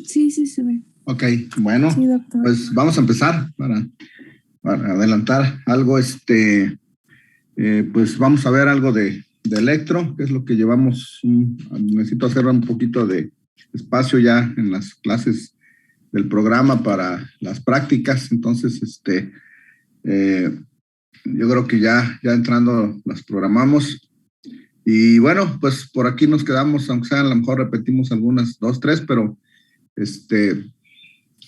Sí, sí se ve. Ok, bueno, sí, doctor. Pues vamos a empezar para adelantar algo. Pues vamos a ver algo de electro, que es lo que llevamos. Necesito hacer un poquito de espacio ya en las clases del programa para las prácticas. Entonces, yo creo que ya entrando las programamos. Y bueno, pues por aquí nos quedamos, aunque sea a lo mejor repetimos algunas, dos, tres, pero este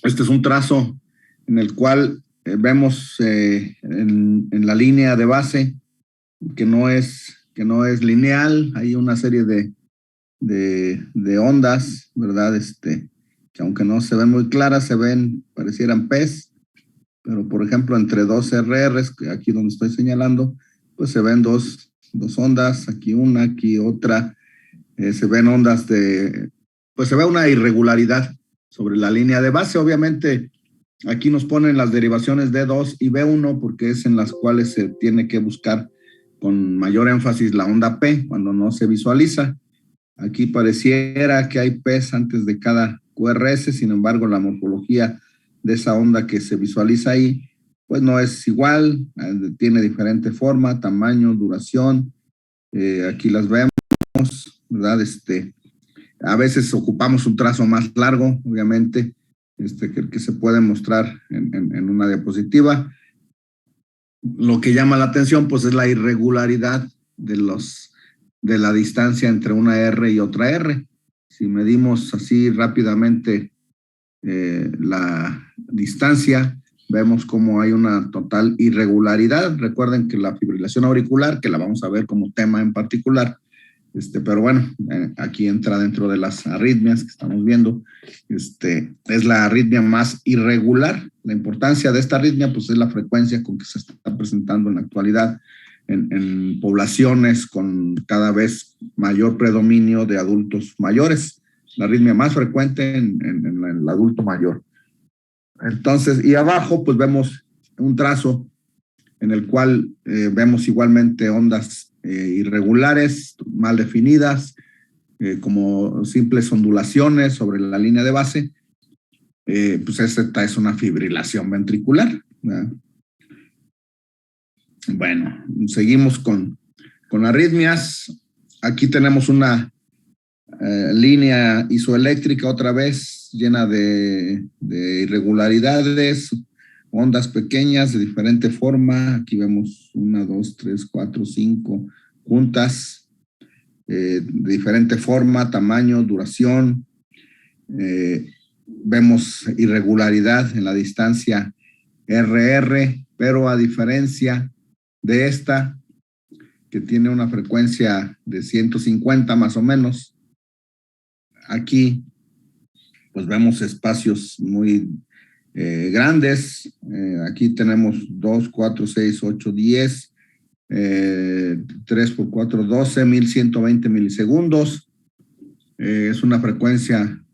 es un trazo en el cual vemos en la línea de base que no es lineal, hay una serie de ondas, ¿verdad? Que aunque no se ven muy claras, parecieran P's, pero por ejemplo entre dos RRs, que aquí donde estoy señalando, pues se ven dos ondas, aquí una, aquí otra, se ven ondas pues se ve una irregularidad sobre la línea de base. Obviamente aquí nos ponen las derivaciones D2 y B1 porque es en las cuales se tiene que buscar con mayor énfasis la onda P cuando no se visualiza. Aquí pareciera que hay P's antes de cada QRS, sin embargo la morfología de esa onda que se visualiza ahí pues no es igual, tiene diferente forma, tamaño, duración. Aquí las vemos, ¿verdad? A veces ocupamos un trazo más largo, obviamente, que el que se puede mostrar en una diapositiva. Lo que llama la atención, pues, es la irregularidad de la distancia entre una R y otra R. Si medimos así rápidamente la distancia, vemos cómo hay una total irregularidad. Recuerden que la fibrilación auricular, que la vamos a ver como tema en particular, pero bueno, aquí entra dentro de las arritmias que estamos viendo. Es la arritmia más irregular. La importancia de esta arritmia pues es la frecuencia con que se está presentando en la actualidad en poblaciones con cada vez mayor predominio de adultos mayores. La arritmia más frecuente en el adulto mayor. Entonces, y abajo pues vemos un trazo en el cual vemos igualmente ondas irregulares, mal definidas, como simples ondulaciones sobre la línea de base. Pues esta es una fibrilación ventricular, ¿verdad? Bueno, seguimos con arritmias. Aquí tenemos una línea isoeléctrica otra vez llena de irregularidades, ondas pequeñas de diferente forma. Aquí vemos 1, 2, 3, 4, 5 juntas, de diferente forma, tamaño, duración. Vemos irregularidad en la distancia RR, pero a diferencia de esta, que tiene una frecuencia de 150 más o menos, aquí pues vemos espacios muy grandes. Aquí tenemos 2, 4, 6, 8, 10, 3 por 4, 12, 1120 milisegundos. Es una frecuencia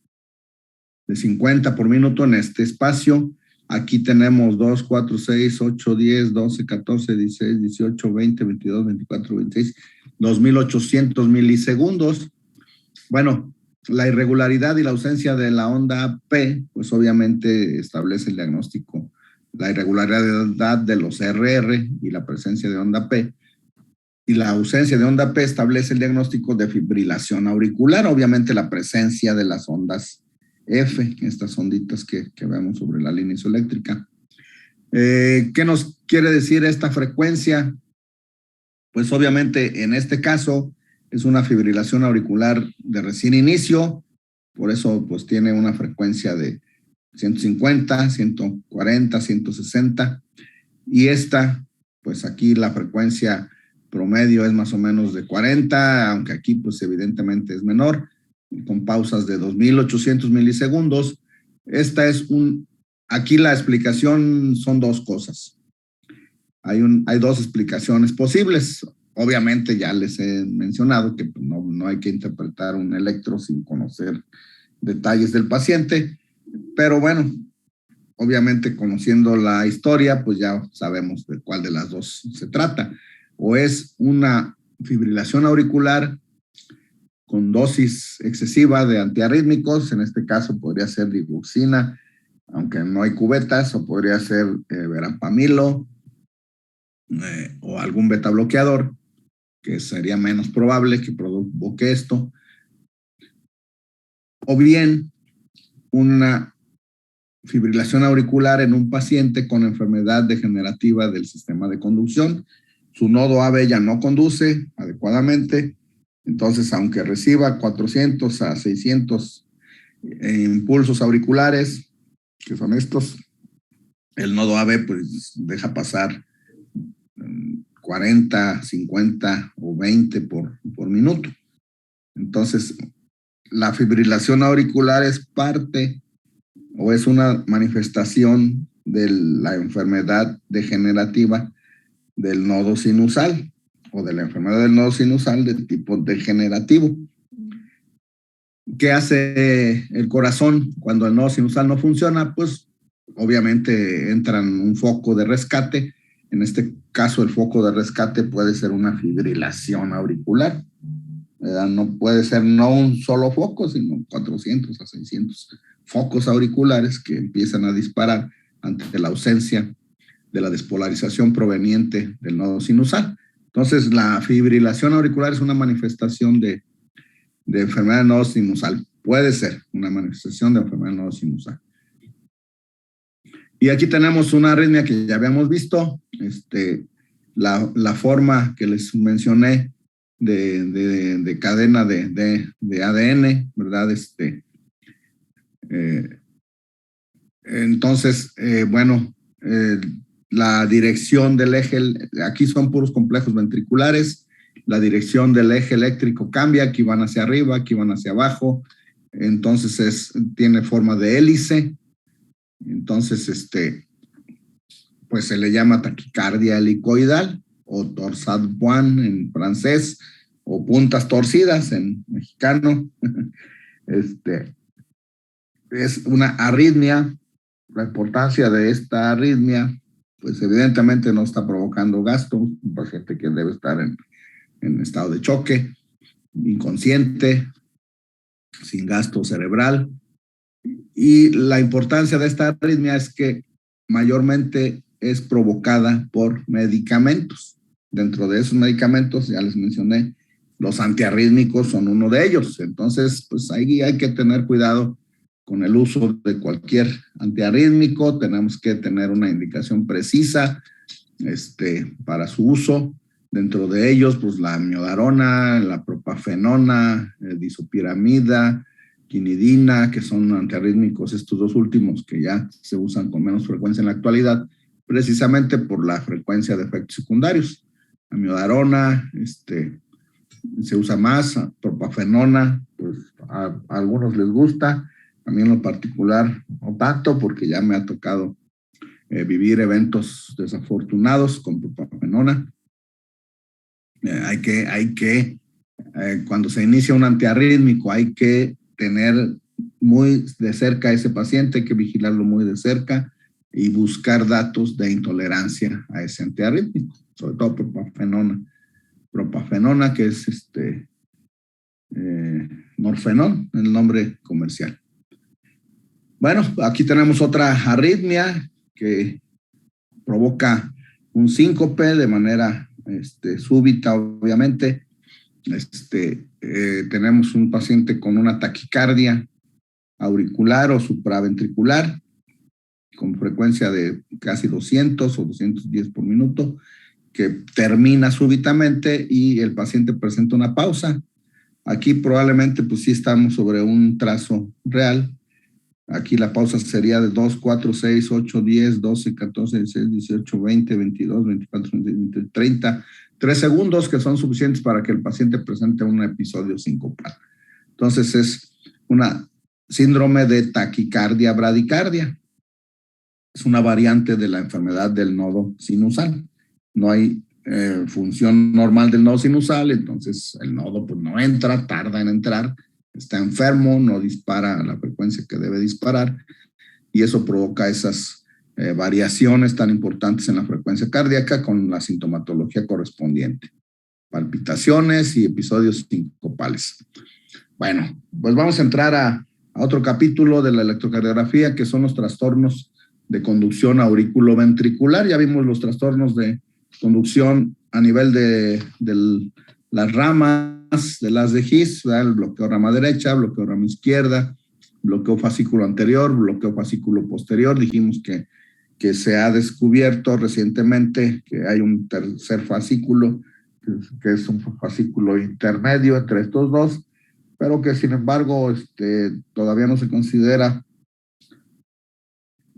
de 50 por minuto en este espacio. Aquí tenemos 2, 4, 6, 8, 10, 12, 14, 16, 18, 20, 22, 24, 26, 2800 milisegundos. Bueno, la irregularidad y la ausencia de la onda P, pues obviamente establece el diagnóstico. La irregularidad de los RR y la presencia de onda P y la ausencia de onda P establece el diagnóstico de fibrilación auricular. Obviamente la presencia de las ondas F, estas onditas que vemos sobre la línea isoeléctrica. ¿Qué nos quiere decir esta frecuencia? Pues obviamente en este caso es una fibrilación auricular de recién inicio, por eso pues tiene una frecuencia de 150, 140, 160, y esta, pues aquí la frecuencia promedio es más o menos de 40, aunque aquí pues evidentemente es menor, con pausas de 2800 milisegundos. Aquí la explicación son dos cosas. Hay dos explicaciones posibles. Obviamente ya les he mencionado que no hay que interpretar un electro sin conocer detalles del paciente, pero bueno, obviamente conociendo la historia, pues ya sabemos de cuál de las dos se trata. O es una fibrilación auricular con dosis excesiva de antiarrítmicos. En este caso podría ser digoxina, aunque no hay cubetas, o podría ser verapamilo o algún beta bloqueador, que sería menos probable que provoque esto, o bien una fibrilación auricular en un paciente con enfermedad degenerativa del sistema de conducción. Su nodo AV ya no conduce adecuadamente, entonces aunque reciba 400 a 600 impulsos auriculares, que son estos, el nodo AV pues deja pasar 40, 50 o 20 por minuto. Entonces, la fibrilación auricular es parte o es una manifestación de la enfermedad degenerativa del nodo sinusal o de la enfermedad del nodo sinusal de tipo degenerativo. ¿Qué hace el corazón cuando el nodo sinusal no funciona? Pues obviamente entra en un foco de rescate. En este caso, el foco de rescate puede ser una fibrilación auricular. No puede ser no un solo foco, sino 400 a 600 focos auriculares que empiezan a disparar ante la ausencia de la despolarización proveniente del nodo sinusal. Entonces, la fibrilación auricular es una manifestación de enfermedad del nodo sinusal. Puede ser una manifestación de enfermedad del nodo sinusal. Y aquí tenemos una arritmia que ya habíamos visto, la forma que les mencioné de cadena de ADN, ¿verdad? Entonces, la dirección del eje, aquí son puros complejos ventriculares, la dirección del eje eléctrico cambia, aquí van hacia arriba, aquí van hacia abajo, entonces tiene forma de hélice, entonces pues se le llama taquicardia helicoidal o torsade pointe en francés, o puntas torcidas en mexicano. Es una arritmia. La importancia de esta arritmia, pues evidentemente no está provocando gasto, un paciente que debe estar en estado de choque, inconsciente, sin gasto cerebral. Y la importancia de esta arritmia es que mayormente es provocada por medicamentos. Dentro de esos medicamentos, ya les mencioné, los antiarrítmicos son uno de ellos. Entonces, pues ahí hay que tener cuidado con el uso de cualquier antiarrítmico. Tenemos que tener una indicación precisa para su uso. Dentro de ellos, pues la amiodarona, la propafenona, disopiramida, quinidina, que son antiarrítmicos, estos dos últimos que ya se usan con menos frecuencia en la actualidad, precisamente por la frecuencia de efectos secundarios. Amiodarona, se usa más, propafenona, pues a algunos les gusta, a mí en lo particular no tanto, porque ya me ha tocado vivir eventos desafortunados con propafenona. Cuando se inicia un antiarrítmico, hay que tener muy de cerca a ese paciente, hay que vigilarlo muy de cerca y buscar datos de intolerancia a ese antiarrítmico, sobre todo propafenona, que es Norfenón, el nombre comercial. Bueno, aquí tenemos otra arritmia que provoca un síncope de manera súbita, obviamente. Tenemos un paciente con una taquicardia auricular o supraventricular con frecuencia de casi 200 o 210 por minuto, que termina súbitamente y el paciente presenta una pausa. Aquí probablemente pues sí estamos sobre un trazo real. Aquí la pausa sería de 2, 4, 6, 8, 10, 12, 14, 16, 18, 20, 22, 24, 25, 30, 3 segundos, que son suficientes para que el paciente presente un episodio sincopal. Entonces es una síndrome de taquicardia bradicardia. Es una variante de la enfermedad del nodo sinusal. No hay función normal del nodo sinusal, entonces el nodo pues no entra, tarda en entrar, está enfermo, no dispara a la frecuencia que debe disparar y eso provoca esas variaciones tan importantes en la frecuencia cardíaca con la sintomatología correspondiente, palpitaciones y episodios sincopales. Bueno, pues vamos a entrar a otro capítulo de la electrocardiografía, que son los trastornos de conducción auriculoventricular. Ya vimos los trastornos de conducción a nivel de las ramas de las de His, ¿verdad? El bloqueo rama derecha, bloqueo rama izquierda, bloqueo fascículo anterior, bloqueo fascículo posterior. Dijimos que se ha descubierto recientemente que hay un tercer fascículo, que es un fascículo intermedio entre estos dos, pero que sin embargo todavía no se considera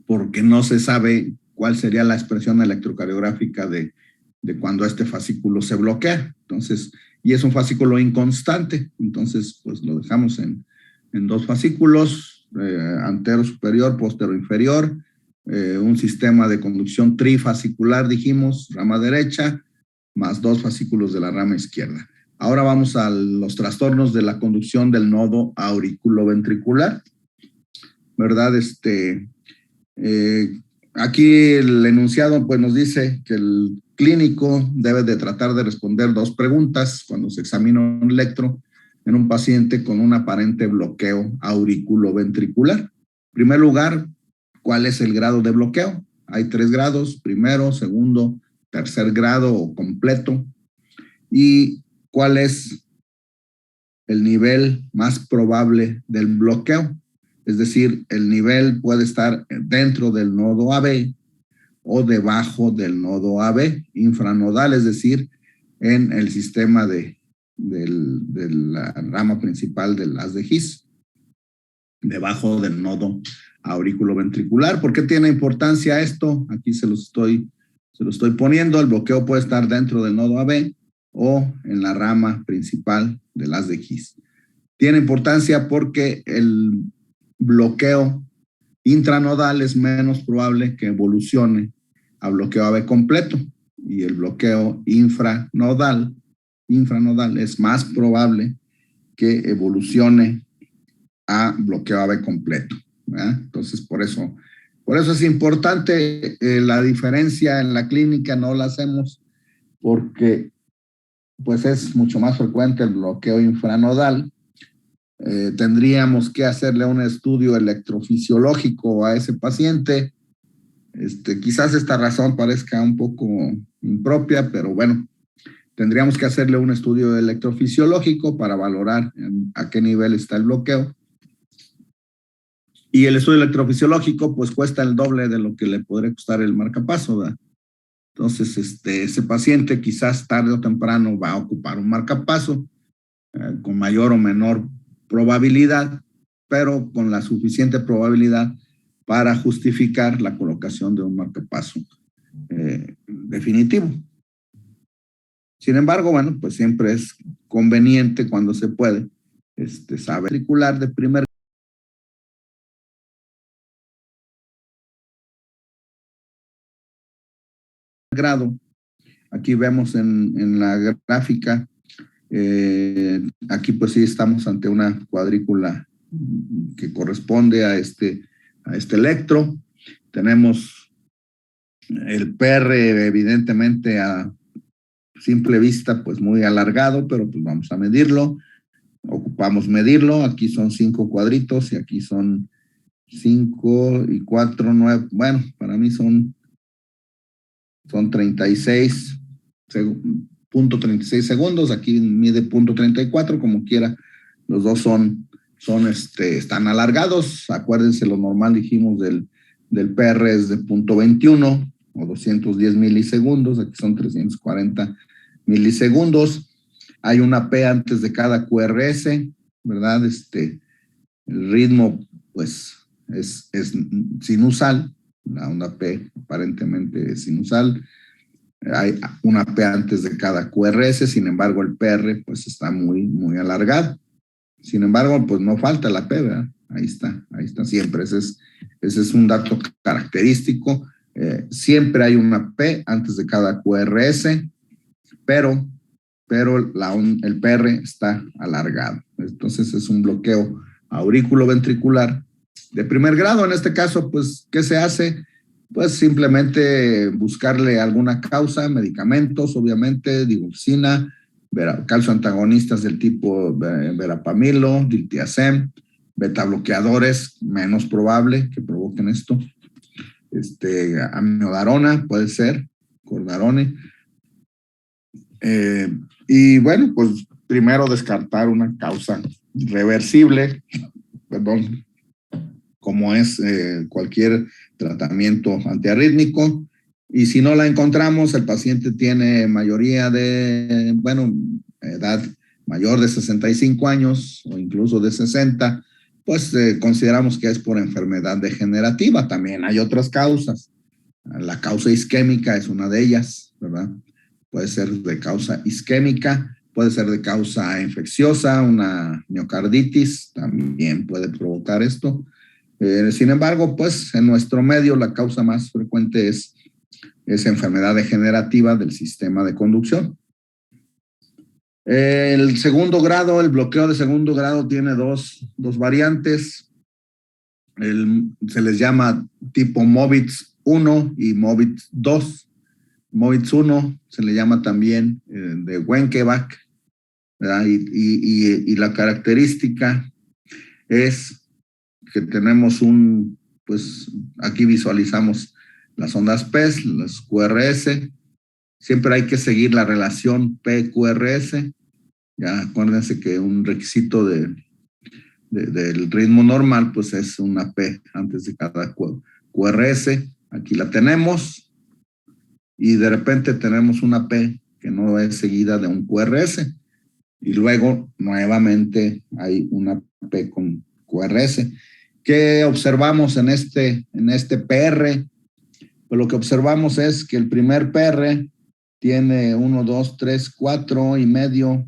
porque no se sabe cuál sería la expresión electrocardiográfica de cuando este fascículo se bloquea. Entonces, y es un fascículo inconstante, entonces pues lo dejamos en dos fascículos, antero superior, postero inferior, un sistema de conducción trifascicular, dijimos, rama derecha, más dos fascículos de la rama izquierda. Ahora vamos a los trastornos de la conducción del nodo auriculoventricular, ¿verdad? Aquí el enunciado pues nos dice que el clínico debe de tratar de responder dos preguntas cuando se examina un electro en un paciente con un aparente bloqueo auriculoventricular. En primer lugar, ¿cuál es el grado de bloqueo? Hay 3 grados, primero, segundo, tercer grado o completo. ¿Y cuál es el nivel más probable del bloqueo? Es decir, el nivel puede estar dentro del nodo AB o debajo del nodo AB, infranodal, es decir, en el sistema de la rama principal del haz de His, debajo del nodo auriculoventricular. ¿Por qué tiene importancia esto? Aquí se lo estoy poniendo. El bloqueo puede estar dentro del nodo AB o en la rama principal del haz de His. Tiene importancia porque el bloqueo intranodal es menos probable que evolucione a bloqueo AB completo, y el bloqueo infranodal es más probable que evolucione a bloqueo AB completo, ¿verdad? Entonces, por eso es importante. La diferencia en la clínica no la hacemos porque pues es mucho más frecuente el bloqueo infranodal. Tendríamos que hacerle un estudio electrofisiológico a ese paciente. Quizás esta razón parezca un poco impropia, pero bueno, tendríamos que hacerle un estudio electrofisiológico para valorar a qué nivel está el bloqueo. Y el estudio electrofisiológico pues cuesta el doble de lo que le podría costar el marcapaso, ¿verdad? Entonces, ese paciente quizás tarde o temprano va a ocupar un marcapaso con mayor o menor probabilidad, pero con la suficiente probabilidad para justificar la colocación de un marcapaso definitivo. Sin embargo, bueno, pues siempre es conveniente cuando se puede saber ventricular de primer grado. Aquí vemos en la gráfica, aquí pues sí estamos ante una cuadrícula que corresponde a este electro. Tenemos el PR evidentemente a simple vista pues muy alargado, pero pues vamos a medirlo. Ocupamos medirlo. Aquí son 5 cuadritos y aquí son 5 y 4, 9. Bueno, para mí son 36.36 segundos. Aquí mide 0.34, como quiera. Los dos están alargados. Acuérdense, lo normal dijimos del PR es de 0.21 o 210 milisegundos. Aquí son 340 milisegundos. Hay una P antes de cada QRS, ¿verdad? El ritmo, pues, es sinusal. La onda P aparentemente es sinusal. Hay una P antes de cada QRS, sin embargo, el PR, pues, está muy, muy alargado. Sin embargo, pues, no falta la P, ¿verdad? Ahí está siempre. Ese es un dato característico. Siempre hay una P antes de cada QRS, pero el PR está alargado. Entonces es un bloqueo auriculoventricular de primer grado. En este caso, pues, ¿qué se hace? Pues simplemente buscarle alguna causa, medicamentos, obviamente, digoxina, calcio antagonistas del tipo verapamilo, diltiazem, beta bloqueadores, menos probable que provoquen esto. Amiodarona puede ser, cordarone. Y bueno, pues primero descartar una causa reversible, perdón, como es cualquier tratamiento antiarrítmico. Y si no la encontramos, el paciente tiene mayoría de, edad mayor de 65 años o incluso de 60, pues consideramos que es por enfermedad degenerativa. También hay otras causas. La causa isquémica es una de ellas, ¿verdad? Puede ser de causa isquémica, puede ser de causa infecciosa, una miocarditis también puede provocar esto. Sin embargo, pues en nuestro medio la causa más frecuente es enfermedad degenerativa del sistema de conducción. El segundo grado, el bloqueo de segundo grado tiene dos variantes. Se les llama tipo MOVITS 1 y MOVITS 2. MOVITS 1 se le llama también de Wenckebach, ¿verdad? Y la característica es que tenemos pues aquí visualizamos las ondas PES, las QRS. Siempre hay que seguir la relación P-QRS. Ya acuérdense que un requisito del ritmo normal pues es una P antes de cada QRS. Aquí la tenemos y de repente tenemos una P que no es seguida de un QRS y luego nuevamente hay una P con QRS. ¿Qué observamos en este PR? Pues lo que observamos es que el primer PR tiene 1, 2, 3, 4 y medio,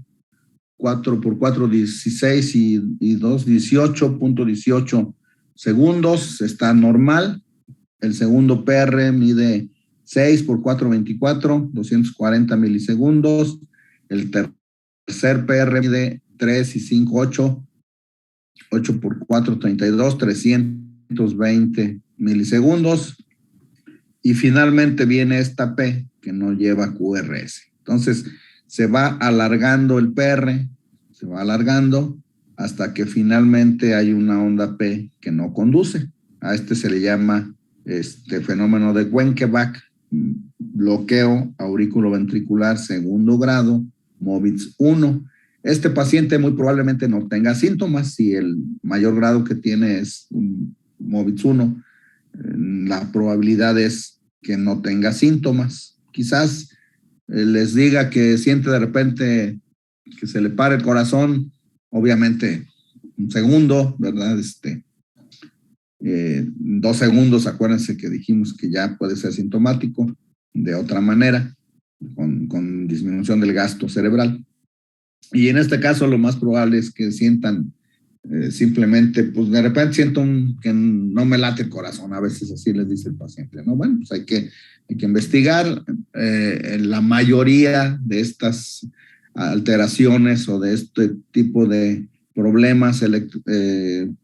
4 por 4, 16 y 2, 18.18 segundos, está normal. El segundo PR mide 6 por 4, 24, 240 milisegundos. El tercer PR mide 3 y 5, 8 por 4, 32, 320 milisegundos. Y finalmente viene esta P que no lleva QRS. Entonces se va alargando el PR, se va alargando hasta que finalmente hay una onda P que no conduce. A se le llama fenómeno de Wenckebach, bloqueo aurículo-ventricular segundo grado, MOVITS 1. Este paciente muy probablemente no tenga síntomas si el mayor grado que tiene es un MOVITS 1. La probabilidad es que no tenga síntomas. Quizás les diga que siente de repente que se le para el corazón, obviamente un segundo, ¿verdad? 2 segundos, acuérdense que dijimos que ya puede ser sintomático de otra manera, con disminución del gasto cerebral. Y en este caso lo más probable es que sientan simplemente, pues de repente siento que no me late el corazón, a veces así les dice el paciente, ¿no? Bueno, pues hay que investigar. La mayoría de estas alteraciones o de este tipo de problemas en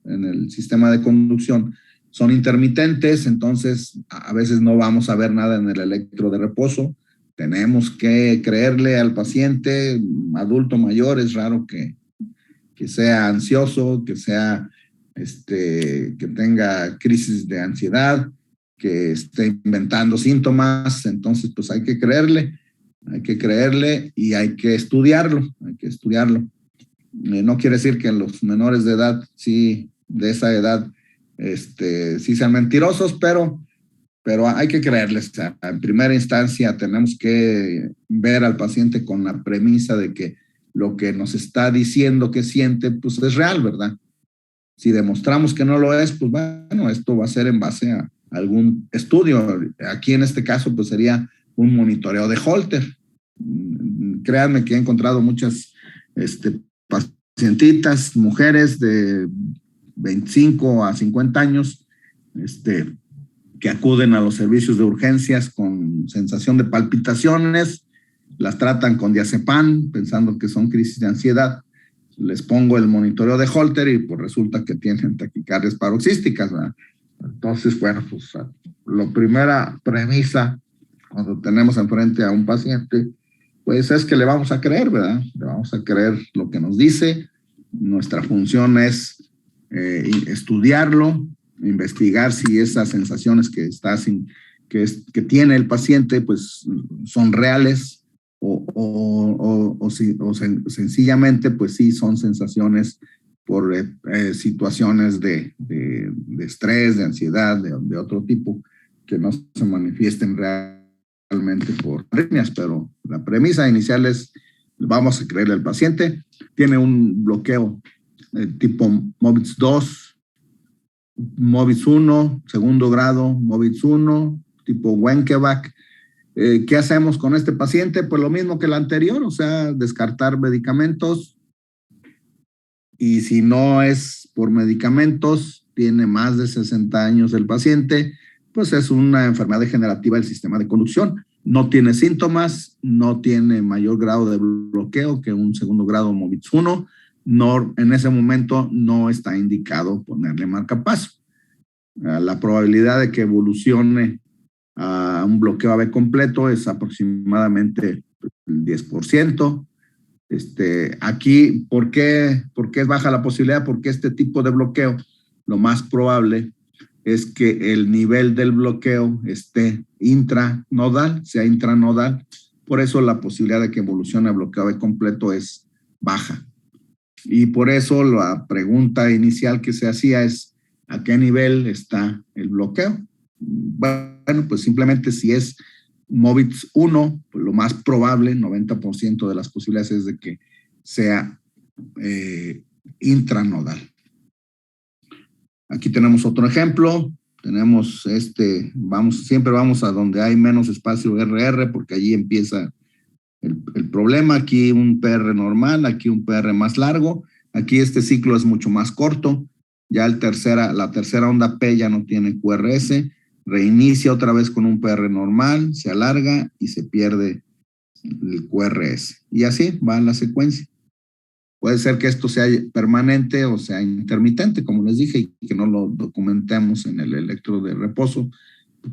el sistema de conducción son intermitentes, entonces a veces no vamos a ver nada en el electro de reposo. Tenemos que creerle al paciente adulto mayor, es raro que sea ansioso, que sea que tenga crisis de ansiedad, que esté inventando síntomas. Entonces pues hay que creerle y hay que estudiarlo. No quiere decir que los menores de edad, sí, de esa edad, sí sean mentirosos, pero hay que creerles. En primera instancia tenemos que ver al paciente con la premisa de que lo que nos está diciendo que siente, pues es real, ¿verdad? Si demostramos que no lo es, pues bueno, esto va a ser en base a algún estudio. Aquí en este caso, pues sería un monitoreo de Holter. Créanme que he encontrado muchas pacientitas, mujeres de 25 a 50 años, que acuden a los servicios de urgencias con sensación de palpitaciones, las tratan con diazepam pensando que son crisis de ansiedad. Les pongo el monitoreo de Holter y pues resulta que tienen taquicardias paroxísticas, ¿verdad? Entonces, bueno, pues la primera premisa cuando tenemos enfrente a un paciente pues es que le vamos a creer, ¿verdad? Le vamos a creer lo que nos dice. Nuestra función es estudiarlo, investigar si esas sensaciones que tiene el paciente pues son reales o sencillamente pues sí son sensaciones por situaciones de estrés, de ansiedad, de otro tipo que no se manifiesten realmente por arritmias, pero la premisa inicial es vamos a creerle al paciente. Tiene un bloqueo tipo MOVITS 2, MOVITS 1, segundo grado, MOVITS 1, tipo Wenckebach. ¿Qué hacemos con este paciente? Pues lo mismo que el anterior, o sea, descartar medicamentos, y si no es por medicamentos, tiene más de 60 años el paciente, pues es una enfermedad degenerativa del sistema de conducción. No tiene síntomas, no tiene mayor grado de bloqueo que un segundo grado MOVITS 1, no, en ese momento no está indicado ponerle marcapaso. La probabilidad de que evolucione a un bloqueo AB completo es aproximadamente el 10%. Aquí, ¿por qué es baja la posibilidad? Porque este tipo de bloqueo, lo más probable es que el nivel del bloqueo esté intranodal, sea intranodal. Por eso la posibilidad de que evolucione a bloqueo AB completo es baja. Y por eso la pregunta inicial que se hacía es, ¿a qué nivel está el bloqueo? Bueno, pues simplemente si es MOVITS 1, pues lo más probable, 90% de las posibilidades es de que sea intranodal. Aquí tenemos otro ejemplo. Tenemos siempre vamos a donde hay menos espacio RR, porque allí empieza el problema. Aquí un PR normal, aquí un PR más largo. Aquí este ciclo es mucho más corto. Ya la tercera onda P ya no tiene QRS. Reinicia otra vez con un PR normal, se alarga y se pierde el QRS. Y así va la secuencia. Puede ser que esto sea permanente o sea intermitente, como les dije, y que no lo documentemos en el electro de reposo,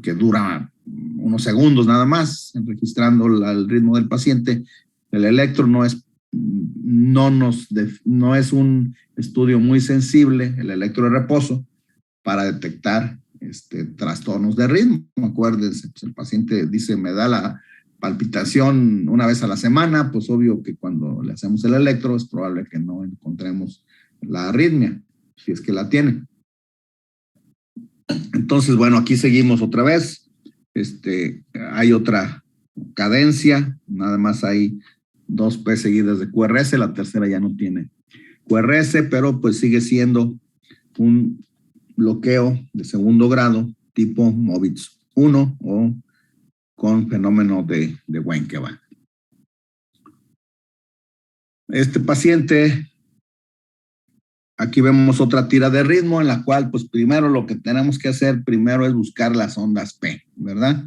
que dura unos segundos nada más, registrando el ritmo del paciente. El electro no es un estudio muy sensible, el electro de reposo, para detectar trastornos de ritmo. Acuérdense, pues el paciente dice, me da la palpitación una vez a la semana, pues obvio que cuando le hacemos el electro es probable que no encontremos la arritmia, si es que la tiene. Entonces, bueno, aquí seguimos otra vez. Hay otra cadencia, nada más hay 2 P seguidas de QRS, la tercera ya no tiene QRS, pero pues sigue siendo un bloqueo de segundo grado tipo MOVITS 1 o con fenómeno de Wenckebach. Este paciente, aquí vemos otra tira de ritmo en la cual pues primero lo que tenemos que hacer primero es buscar las ondas P, ¿verdad?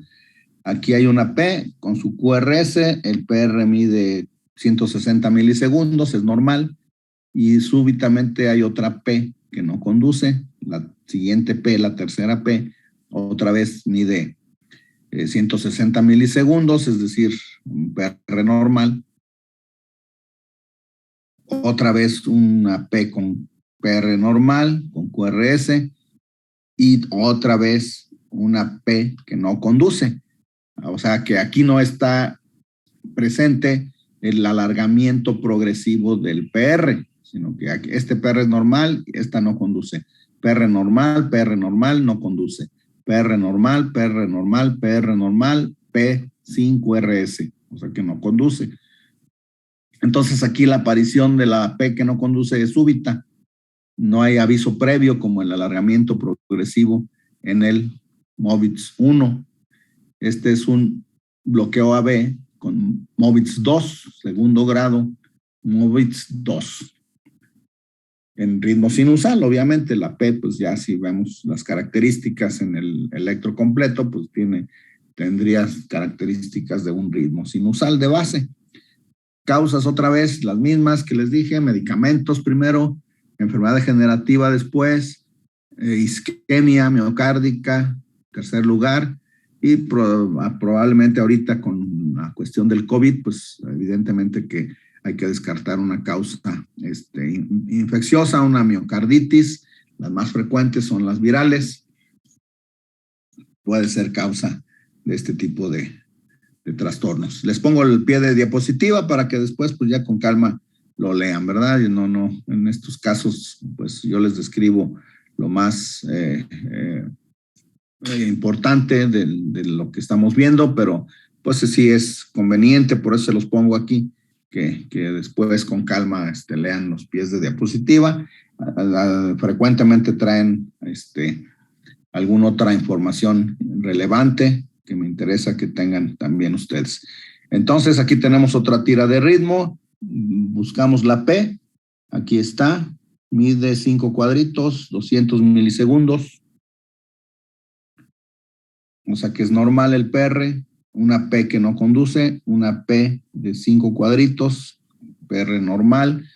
Aquí hay una P con su QRS, el PR mide 160 milisegundos, es normal, y súbitamente hay otra P que no conduce. La siguiente P, la tercera P, otra vez mide 160 milisegundos, es decir, un PR normal. Otra vez una P con PR normal, con QRS, y otra vez una P que no conduce. O sea que aquí no está presente el alargamiento progresivo del PR, sino que este PR es normal, esta no conduce. PR normal, no conduce. PR normal, PR normal, P sin QRS, o sea que no conduce. Entonces aquí la aparición de la P que no conduce es súbita. No hay aviso previo como el alargamiento progresivo en el MOVITS 1. Este es un bloqueo AB con MOVITS 2, segundo grado, MOVITS 2. En ritmo sinusal, obviamente, la P, pues ya si vemos las características en el electro completo, pues tendría características de un ritmo sinusal de base. Causas otra vez las mismas que les dije, medicamentos primero, enfermedad degenerativa después, isquemia miocárdica, tercer lugar, y probablemente ahorita con la cuestión del COVID, pues evidentemente que hay que descartar una causa infecciosa, una miocarditis. Las más frecuentes son las virales. Puede ser causa de este tipo de trastornos. Les pongo el pie de diapositiva para que después, pues ya con calma lo lean, ¿verdad? Y no, en estos casos, pues yo les describo lo más importante de lo que estamos viendo, pero pues sí es conveniente, por eso se los pongo aquí, que después con calma lean los pies de diapositiva. Frecuentemente traen alguna otra información relevante que me interesa que tengan también ustedes. Entonces, aquí tenemos otra tira de ritmo. Buscamos la P. Aquí está. Mide 5 cuadritos, 200 milisegundos. O sea que es normal el PR. Una P que no conduce. Una P de 5 cuadritos. PR normal.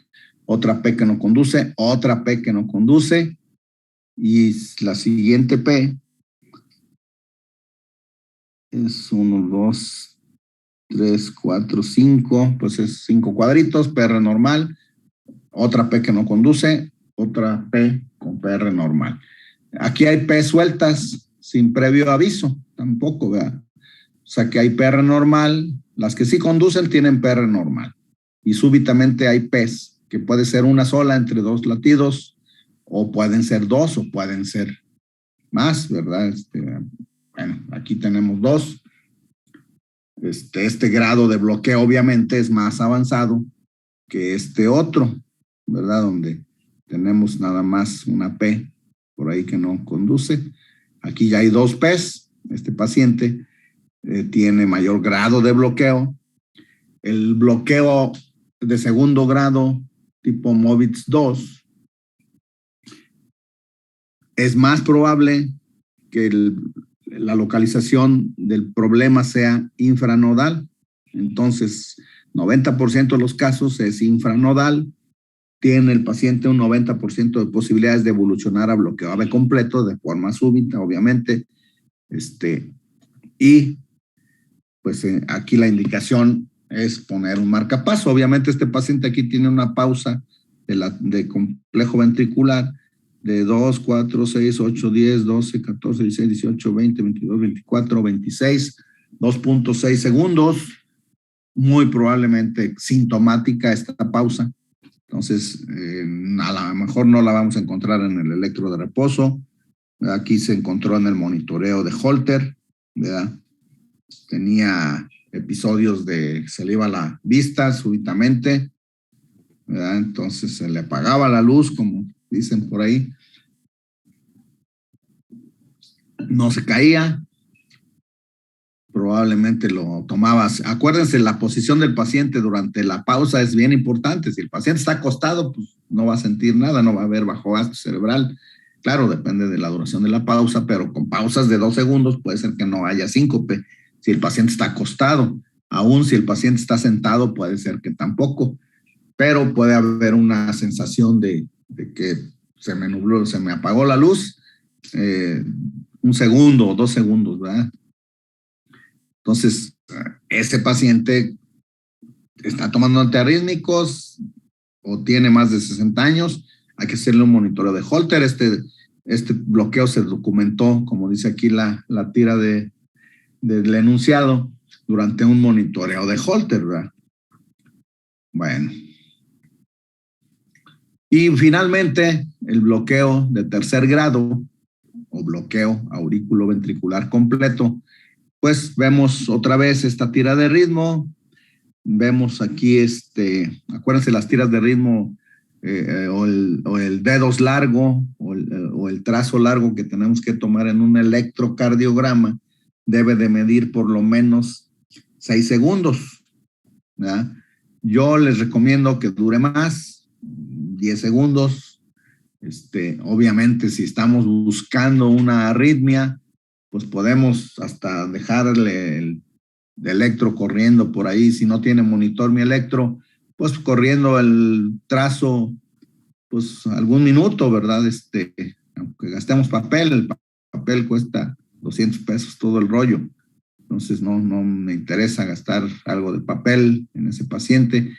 Otra P que no conduce. Otra P que no conduce. Y la siguiente P es 1, 2, 3, 4, 5, pues es 5 cuadritos, PR normal, otra P que no conduce, otra P con PR normal. Aquí hay P sueltas sin previo aviso, tampoco, ¿verdad? O sea que hay PR normal, las que sí conducen tienen PR normal. Y súbitamente hay P's, que puede ser una sola entre dos latidos, o pueden ser dos, o pueden ser más, ¿verdad? Bueno, aquí tenemos dos. Este grado de bloqueo obviamente es más avanzado que este otro, ¿verdad? Donde tenemos nada más una P por ahí que no conduce. Aquí ya hay dos P's. Este paciente tiene mayor grado de bloqueo. El bloqueo de segundo grado tipo MOVITS 2 es más probable que la localización del problema sea infranodal. Entonces, 90% de los casos es infranodal. Tiene el paciente un 90% de posibilidades de evolucionar a bloqueo AV completo de forma súbita, obviamente. Y pues aquí la indicación es poner un marcapaso. Obviamente este paciente aquí tiene una pausa de complejo ventricular de 2, 4, 6, 8, 10, 12, 14, 16, 18, 20, 22, 24, 26, 2.6 segundos. Muy probablemente sintomática esta pausa. Entonces, a lo mejor no la vamos a encontrar en el electro de reposo. Aquí se encontró en el monitoreo de Holter, ¿verdad? Tenía episodios de se le iba la vista súbitamente, ¿verdad? Entonces se le apagaba la luz, como dicen por ahí. No se caía. Probablemente lo tomabas. Acuérdense, la posición del paciente durante la pausa es bien importante. Si el paciente está acostado, pues no va a sentir nada, no va a haber bajo gasto cerebral. Claro, depende de la duración de la pausa, pero con pausas de 2 segundos puede ser que no haya síncope. Si el paciente está acostado, aún si el paciente está sentado, puede ser que tampoco, pero puede haber una sensación de que se me nubló, se me apagó la luz, 1 segundo o 2 segundos, ¿verdad? Entonces, ese paciente está tomando antiarrítmicos o tiene más de 60 años, hay que hacerle un monitoreo de Holter. Este bloqueo se documentó, como dice aquí la tira del enunciado, durante un monitoreo de Holter, ¿verdad? Bueno. Y finalmente, el bloqueo de tercer grado o bloqueo aurículo-ventricular completo, pues vemos otra vez esta tira de ritmo. Vemos aquí, acuérdense las tiras de ritmo o el dedos largo o el trazo largo que tenemos que tomar en un electrocardiograma debe de medir por lo menos 6 segundos, ¿verdad? Yo les recomiendo que dure más, 10 segundos. Obviamente, si estamos buscando una arritmia, pues podemos hasta dejarle el electro corriendo por ahí. Si no tiene monitor mi electro, pues corriendo el trazo, pues algún minuto, ¿verdad? Aunque gastemos papel, el papel cuesta 200 pesos todo el rollo. Entonces no me interesa gastar algo de papel en ese paciente,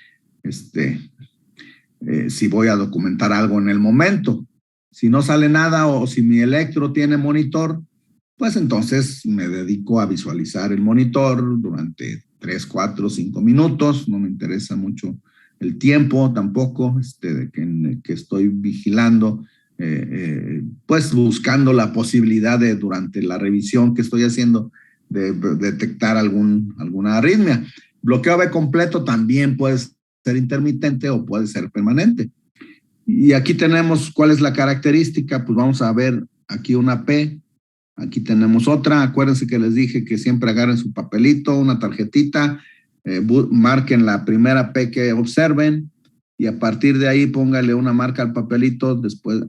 si voy a documentar algo en el momento. Si no sale nada o si mi electro tiene monitor, pues entonces me dedico a visualizar el monitor durante 3, 4, 5 minutos. No me interesa mucho el tiempo tampoco, que estoy vigilando, pues buscando la posibilidad de, durante la revisión que estoy haciendo, de detectar alguna arritmia. Bloqueo B completo también puede ser intermitente o puede ser permanente. Y aquí tenemos cuál es la característica. Pues vamos a ver aquí una P, aquí tenemos otra. Acuérdense que les dije que siempre agarren su papelito, una tarjetita, marquen la primera P que observen y a partir de ahí póngale una marca al papelito después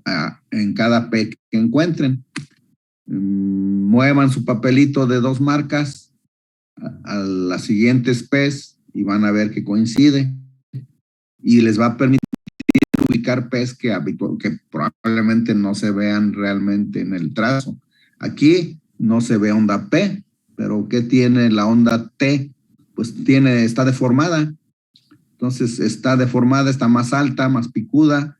en cada P que encuentren. Muevan su papelito de 2 marcas a las siguientes P's y van a ver que coincide y les va a permitir ubicar P's que probablemente no se vean realmente en el trazo. Aquí no se ve onda P, pero ¿qué tiene la onda T? Pues está deformada. Entonces está deformada, está más alta, más picuda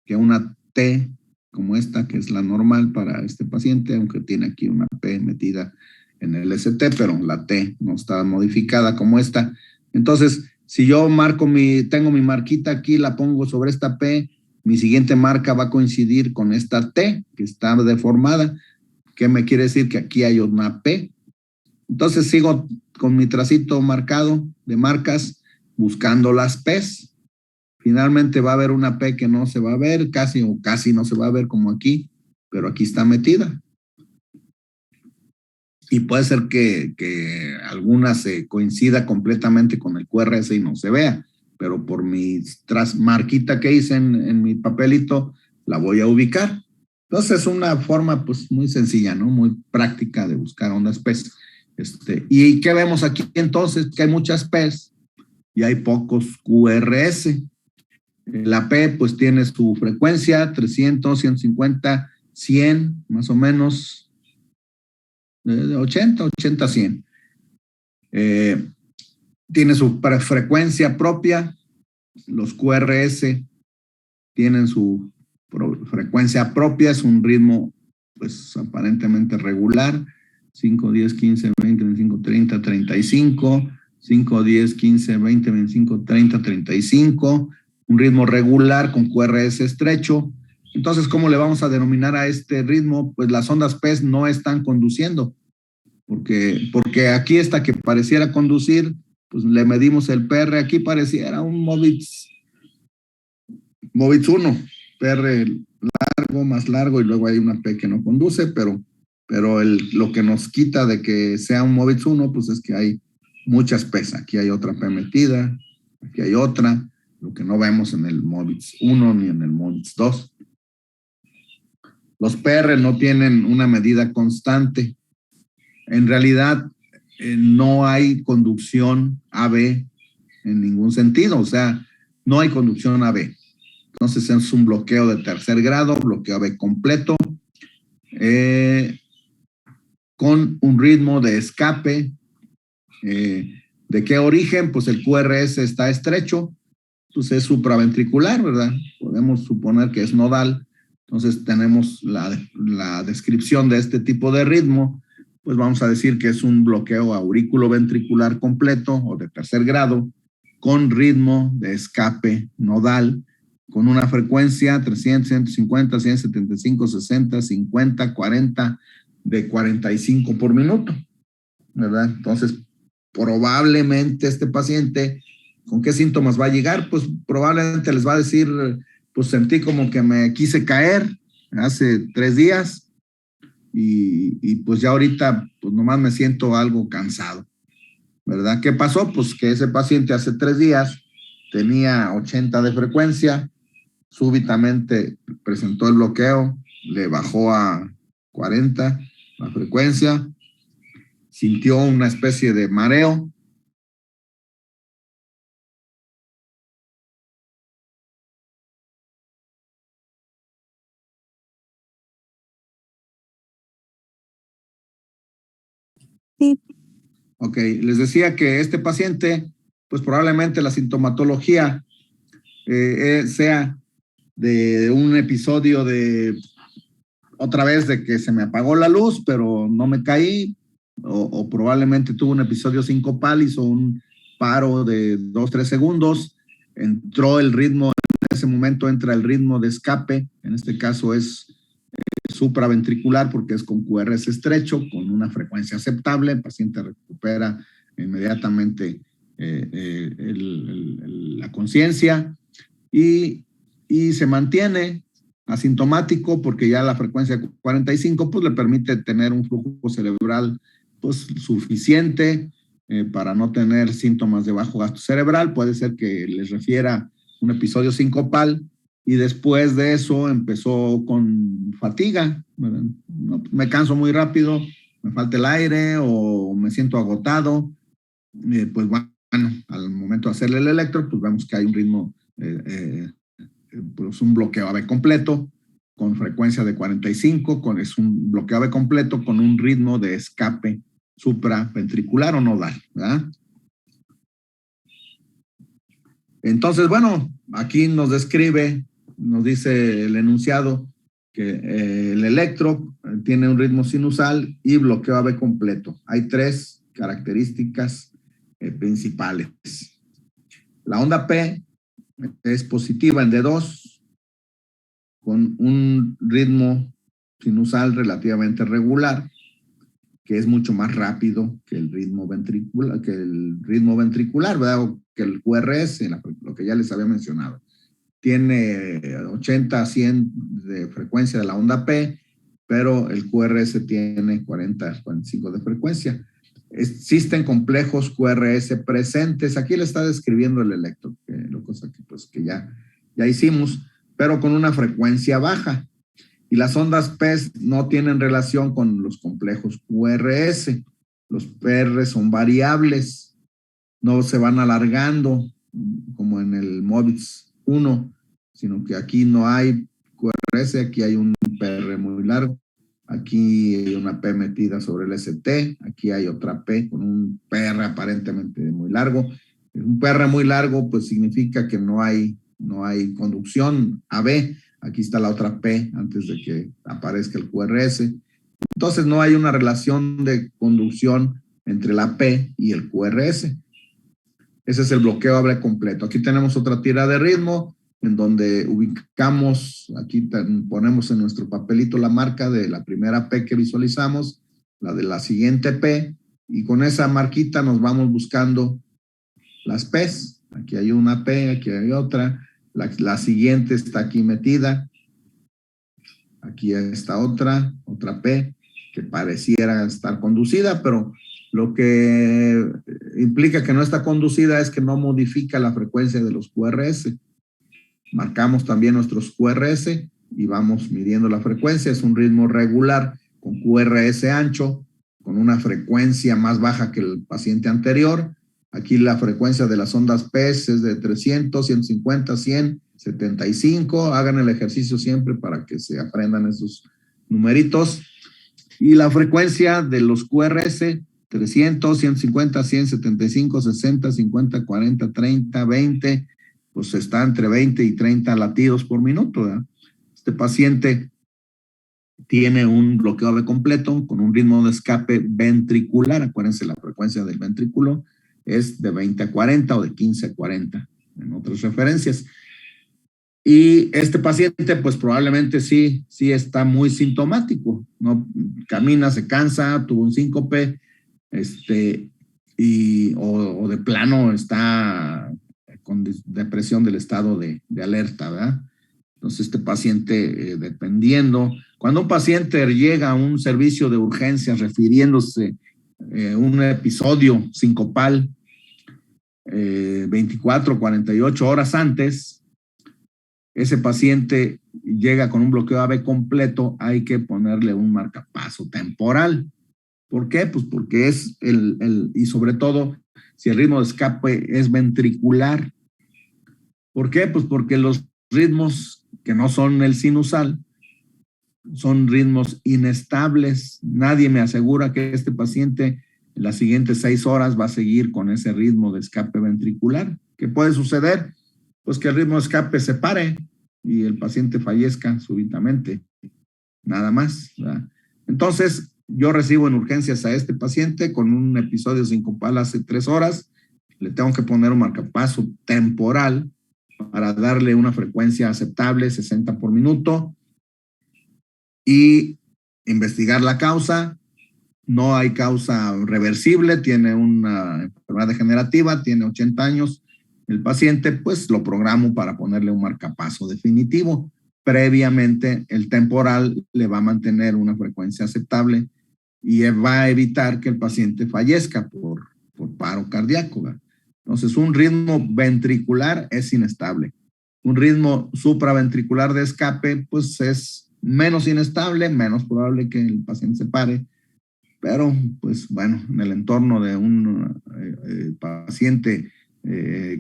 que una T como esta, que es la normal para este paciente, aunque tiene aquí una P metida en el ST, pero la T no está modificada como esta. Entonces, si yo tengo mi marquita aquí, la pongo sobre esta P, mi siguiente marca va a coincidir con esta T, que está deformada. ¿Qué me quiere decir? Que aquí hay una P. Entonces sigo con mi tracito marcado de marcas, buscando las P's. Finalmente va a haber una P que no se va a ver, casi no se va a ver como aquí, pero aquí está metida. Y puede ser que alguna se coincida completamente con el QRS y no se vea, pero por mi marquita que hice en mi papelito, la voy a ubicar. Entonces es una forma pues muy sencilla, ¿no? Muy práctica de buscar ondas P's. ¿Y qué vemos aquí entonces? Que hay muchas P's y hay pocos QRS. La P pues tiene su frecuencia, 300, 150, 100, más o menos, 80, 100. Tiene su frecuencia propia, los QRS tienen su frecuencia propia, es un ritmo pues aparentemente regular, 5, 10, 15, 20, 25, 30, 35, 5, 10, 15, 20, 25, 30, 35, un ritmo regular con QRS estrecho. Entonces, ¿cómo le vamos a denominar a este ritmo? Pues las ondas P no están conduciendo, porque aquí esta que pareciera conducir, pues le medimos el PR, aquí pareciera un Movitz 1, PR largo, más largo, y luego hay una P que no conduce, pero lo que nos quita de que sea un Movitz 1, pues es que hay muchas P's. Aquí hay otra P metida, aquí hay otra, lo que no vemos en el Movitz 1 ni en el Movitz 2. Los PR no tienen una medida constante. En realidad, no hay conducción AB en ningún sentido, o sea, no hay conducción AB. Entonces es un bloqueo de tercer grado, bloqueo AB completo, con un ritmo de escape. ¿De qué origen? Pues el QRS está estrecho, pues es supraventricular, ¿verdad? Podemos suponer que es nodal. Entonces tenemos la descripción de este tipo de ritmo, pues vamos a decir que es un bloqueo aurículo-ventricular completo o de tercer grado, con ritmo de escape nodal, con una frecuencia 300, 150, 175, 60, 50, 40, de 45 por minuto, ¿verdad? Entonces, probablemente este paciente, ¿con qué síntomas va a llegar? Pues probablemente les va a decir, pues sentí como que me quise caer hace 3 días y pues ya ahorita pues nomás me siento algo cansado, ¿verdad? ¿Qué pasó? Pues que ese paciente hace 3 días tenía 80 de frecuencia, súbitamente presentó el bloqueo, le bajó a 40 la frecuencia, sintió una especie de mareo. Sí, Ok, les decía que este paciente, pues probablemente la sintomatología sea de un episodio de otra vez de que se me apagó la luz, pero no me caí, o probablemente tuvo un episodio sincopal, hizo un paro de 2, 3 segundos, entró el ritmo, en ese momento entra el ritmo de escape, en este caso es supraventricular porque es con QRS estrecho, con una frecuencia aceptable, el paciente recupera inmediatamente la conciencia y se mantiene asintomático porque ya la frecuencia 45 pues le permite tener un flujo cerebral pues suficiente para no tener síntomas de bajo gasto cerebral. Puede ser que les refiera un episodio sincopal y después de eso empezó con fatiga. No, me canso muy rápido, me falta el aire o me siento agotado. Pues bueno, al momento de hacerle el electro, pues vemos que hay un ritmo pues un bloqueo AV completo con frecuencia de 45, es un bloqueo AV completo con un ritmo de escape supraventricular o nodal, ¿verdad? Entonces, bueno, aquí nos describe, nos dice el enunciado que el electro tiene un ritmo sinusal y bloqueo AV completo. Hay 3 características principales. La onda P es positiva en D2 con un ritmo sinusal relativamente regular, que es mucho más rápido que el ritmo ventricular, ¿verdad? O que el QRS, lo que ya les había mencionado. Tiene 80 a 100 de frecuencia de la onda P, pero el QRS tiene 40, 45 de frecuencia. Existen complejos QRS presentes. Aquí le está describiendo el electro, cosa que, pues, que ya hicimos, pero con una frecuencia baja. Y las ondas P no tienen relación con los complejos QRS. Los PR son variables, no se van alargando como en el MOBITS 1, sino que aquí no hay QRS, aquí hay un PR muy largo, aquí hay una P metida sobre el ST, aquí hay otra P con un PR aparentemente muy largo. Un PR muy largo pues significa que no hay conducción AB. Aquí está la otra P antes de que aparezca el QRS. Entonces no hay una relación de conducción entre la P y el QRS. Ese es el bloqueo AV completo. Aquí tenemos otra tira de ritmo en donde ubicamos, aquí ponemos en nuestro papelito la marca de la primera P que visualizamos, la de la siguiente P, y con esa marquita nos vamos buscando las P's. Aquí hay una P, aquí hay otra. La siguiente está aquí metida. Aquí está otra P que pareciera estar conducida, pero lo que implica que no está conducida es que no modifica la frecuencia de los QRS. Marcamos también nuestros QRS y vamos midiendo la frecuencia. Es un ritmo regular con QRS ancho, con una frecuencia más baja que el paciente anterior. Aquí la frecuencia de las ondas P es de 300, 150, 100, 75. Hagan el ejercicio siempre para que se aprendan esos numeritos. Y la frecuencia de los QRS, 300, 150, 100, 75, 60, 50, 40, 30, 20, pues está entre 20 y 30 latidos por minuto, ¿verdad? Este paciente tiene un bloqueo AV completo con un ritmo de escape ventricular. Acuérdense, la frecuencia del ventrículo es de 20 a 40 o de 15 a 40 en otras referencias. Y este paciente, pues probablemente sí está muy sintomático, ¿no? Camina, se cansa, tuvo un síncope, o de plano está con depresión del estado de alerta, ¿verdad? Entonces, este paciente, dependiendo, cuando un paciente llega a un servicio de urgencias refiriéndose un episodio sincopal 24, 48 horas antes, ese paciente llega con un bloqueo AV completo, hay que ponerle un marcapaso temporal. ¿Por qué? Pues porque es y sobre todo, si el ritmo de escape es ventricular. ¿Por qué? Pues porque los ritmos que no son el sinusal son ritmos inestables. Nadie me asegura que este paciente en las siguientes 6 horas va a seguir con ese ritmo de escape ventricular. ¿Qué puede suceder? Pues que el ritmo de escape se pare y el paciente fallezca súbitamente, nada más, ¿verdad? Entonces, yo recibo en urgencias a este paciente con un episodio sincopal hace 3 horas, le tengo que poner un marcapaso temporal para darle una frecuencia aceptable, 60 por minuto, y investigar la causa. No hay causa reversible, tiene una enfermedad degenerativa, tiene 80 años. El paciente, pues lo programo para ponerle un marcapaso definitivo. Previamente, el temporal le va a mantener una frecuencia aceptable y va a evitar que el paciente fallezca por paro cardíaco, ¿verdad? Entonces, un ritmo ventricular es inestable. Un ritmo supraventricular de escape, pues es menos inestable, menos probable que el paciente se pare. Pero, pues bueno, en el entorno de un paciente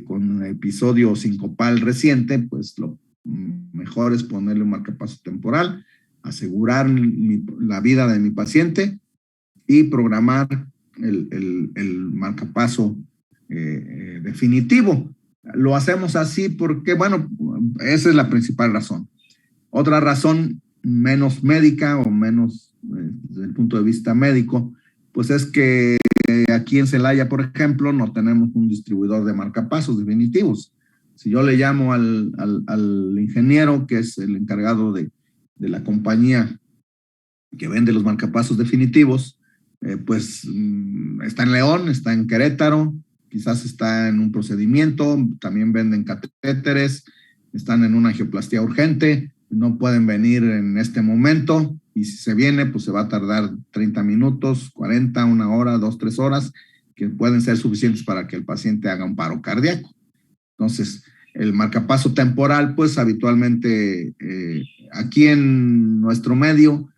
con episodio sincopal reciente, pues lo mejor es ponerle un marcapaso temporal, asegurar la vida de mi paciente y programar el marcapaso definitivo. Lo hacemos así porque, bueno, esa es la principal razón. Otra razón menos médica o menos desde el punto de vista médico, pues es que aquí en Celaya, por ejemplo, no tenemos un distribuidor de marcapasos definitivos. Si yo le llamo al ingeniero, que es el encargado de la compañía que vende los marcapasos definitivos, pues está en León, está en Querétaro, quizás está en un procedimiento, también venden catéteres, están en una angioplastía urgente, no pueden venir en este momento y si se viene, pues se va a tardar 30 minutos, 40, 1 hora, 2, 3 horas, que pueden ser suficientes para que el paciente haga un paro cardíaco. Entonces, el marcapaso temporal, pues habitualmente aquí en nuestro medio,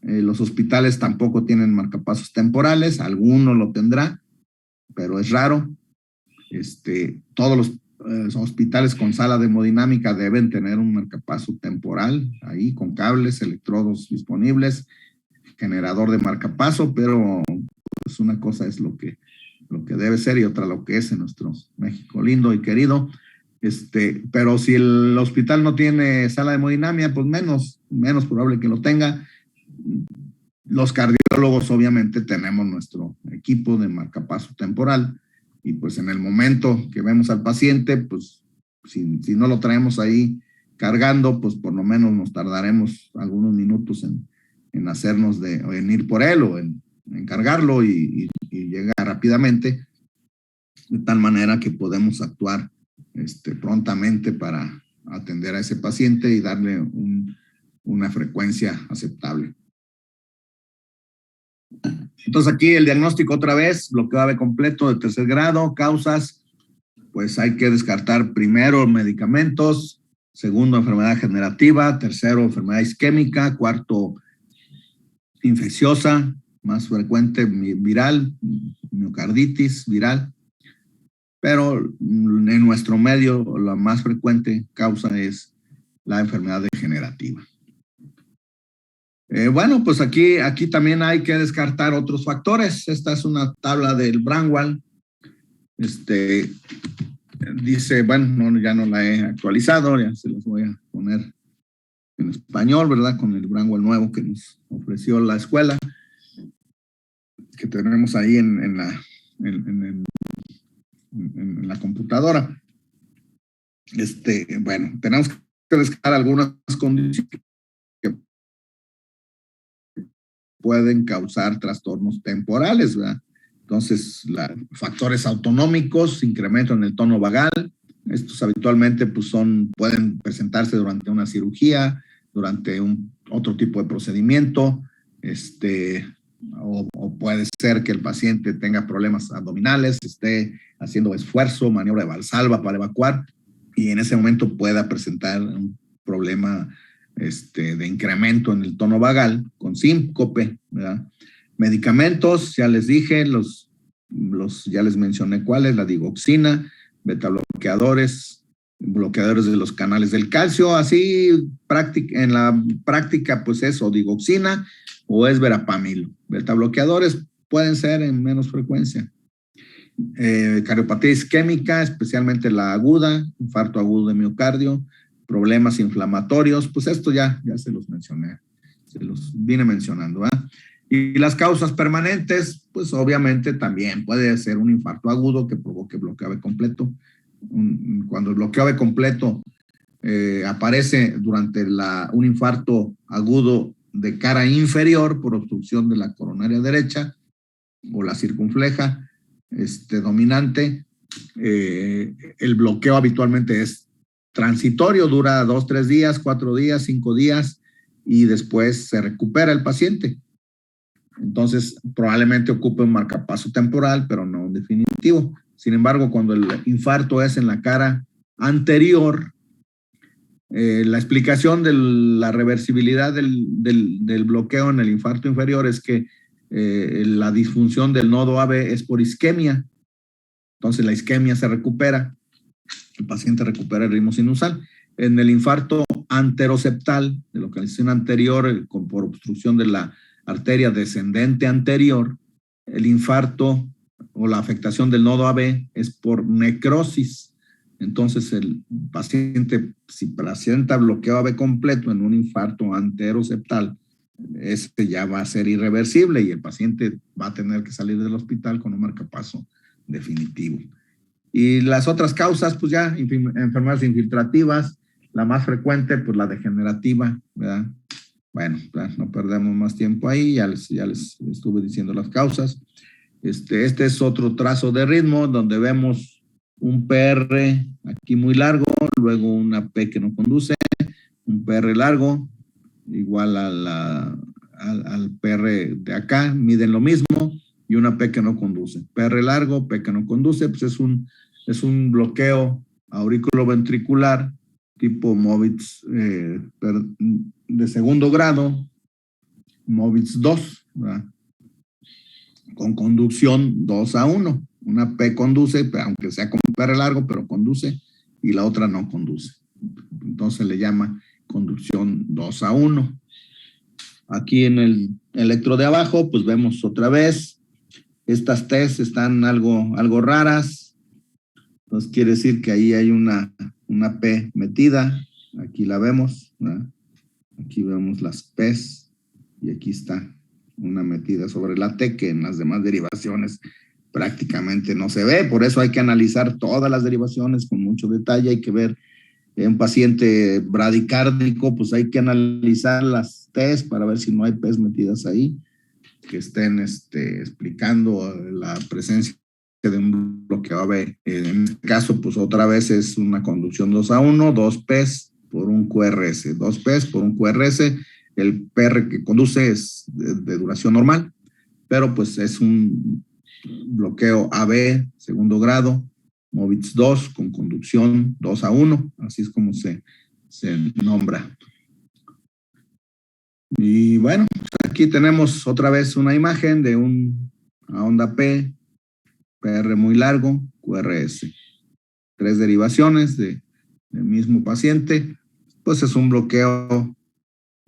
los hospitales tampoco tienen marcapasos temporales, alguno lo tendrá, pero es raro. Todos los hospitales con sala de hemodinámica deben tener un marcapaso temporal ahí con cables, electrodos disponibles, generador de marcapaso, pero pues una cosa es lo que debe ser y otra lo que es en nuestro México lindo y querido. Pero si el hospital no tiene sala de hemodinamia, pues menos probable que lo tenga. Los cardiólogos obviamente tenemos nuestro equipo de marcapaso temporal y pues en el momento que vemos al paciente, pues si no lo traemos ahí cargando, pues por lo menos nos tardaremos algunos minutos en hacernos en ir por él o en cargarlo y llegar rápidamente, de tal manera que podemos actuar prontamente para atender a ese paciente y darle una frecuencia aceptable. Entonces aquí el diagnóstico otra vez, bloqueo AV completo de 3er grado, causas, pues hay que descartar primero medicamentos, segundo enfermedad generativa, tercero enfermedad isquémica, cuarto infecciosa, más frecuente viral, miocarditis viral, pero en nuestro medio la más frecuente causa es la enfermedad degenerativa. Bueno, pues aquí también hay que descartar otros factores. Esta es una tabla del Braunwald. Dice, bueno, ya no la he actualizado, ya se las voy a poner en español, ¿verdad? Con el Braunwald nuevo que nos ofreció la escuela, que tenemos ahí en la computadora. Bueno, tenemos que descartar algunas condiciones que pueden causar trastornos temporales, ¿verdad? Entonces, factores autonómicos, incremento en el tono vagal, estos habitualmente pues pueden presentarse durante una cirugía, durante otro tipo de procedimiento, o puede ser que el paciente tenga problemas abdominales, esté haciendo esfuerzo, maniobra de Valsalva para evacuar, y en ese momento pueda presentar un problema de incremento en el tono vagal con síncope, ¿verdad? Medicamentos, ya les dije, ya les mencioné cuáles, la digoxina, betabloqueadores, bloqueadores de los canales del calcio, así en la práctica pues es o digoxina o es verapamilo. Betabloqueadores pueden ser en menos frecuencia. Cardiopatía isquémica, especialmente la aguda, infarto agudo de miocardio, problemas inflamatorios, pues esto ya se los mencioné, se los vine mencionando, ¿verdad? Y las causas permanentes, pues obviamente también puede ser un infarto agudo que provoque bloqueo AV completo. Cuando el bloqueo AV completo aparece durante un infarto agudo de cara inferior por obstrucción de la coronaria derecha o la circunfleja dominante, el bloqueo habitualmente es transitorio, dura 2, 3 días, 4 días, 5 días y después se recupera el paciente. Entonces, probablemente ocupe un marcapaso temporal, pero no un definitivo. Sin embargo, cuando el infarto es en la cara anterior, la explicación de la reversibilidad del bloqueo en el infarto inferior es que la disfunción del nodo AV es por isquemia. Entonces, la isquemia se recupera, el paciente recupera el ritmo sinusal. En el infarto anteroseptal, de localización anterior, por obstrucción de la arteria descendente anterior, el infarto o la afectación del nodo AV es por necrosis. Entonces, el paciente, si presenta bloqueo AV completo en un infarto anteroseptal, ya va a ser irreversible y el paciente va a tener que salir del hospital con un marcapaso definitivo. Y las otras causas, pues ya, enfermedades infiltrativas, la más frecuente, pues la degenerativa, ¿verdad? Bueno, no perdemos más tiempo ahí, ya les estuve diciendo las causas. Este es otro trazo de ritmo donde vemos un PR aquí muy largo, luego una P que no conduce, un PR largo, igual al PR de acá, miden lo mismo, y una P que no conduce. PR largo, P que no conduce, pues es un bloqueo auriculoventricular tipo MOVITS de segundo grado, MOVITS 2, ¿verdad? Con conducción 2-1. Una P conduce, aunque sea con PR largo, pero conduce, y la otra no conduce. Entonces le llama conducción 2-1. Aquí en el electro de abajo, pues vemos otra vez, estas T's están algo raras, entonces quiere decir que ahí hay una P metida, aquí la vemos, ¿verdad? Aquí vemos las P's y aquí está una metida sobre la T que en las demás derivaciones prácticamente no se ve, por eso hay que analizar todas las derivaciones con mucho detalle, hay que ver un paciente bradicárdico, pues hay que analizar las T's para ver si no hay P's metidas ahí, que estén explicando la presencia de un bloqueo AV. En este caso, pues otra vez es una conducción 2-1, 2 P's por un QRS, 2 P's por un QRS. El PR que conduce es de duración normal, pero pues es un bloqueo AV segundo grado, MOVITS 2 con conducción 2-1, así es como se nombra. Y bueno, aquí tenemos otra vez una imagen de una onda P, PR muy largo, QRS. 3 derivaciones del mismo paciente, pues es un bloqueo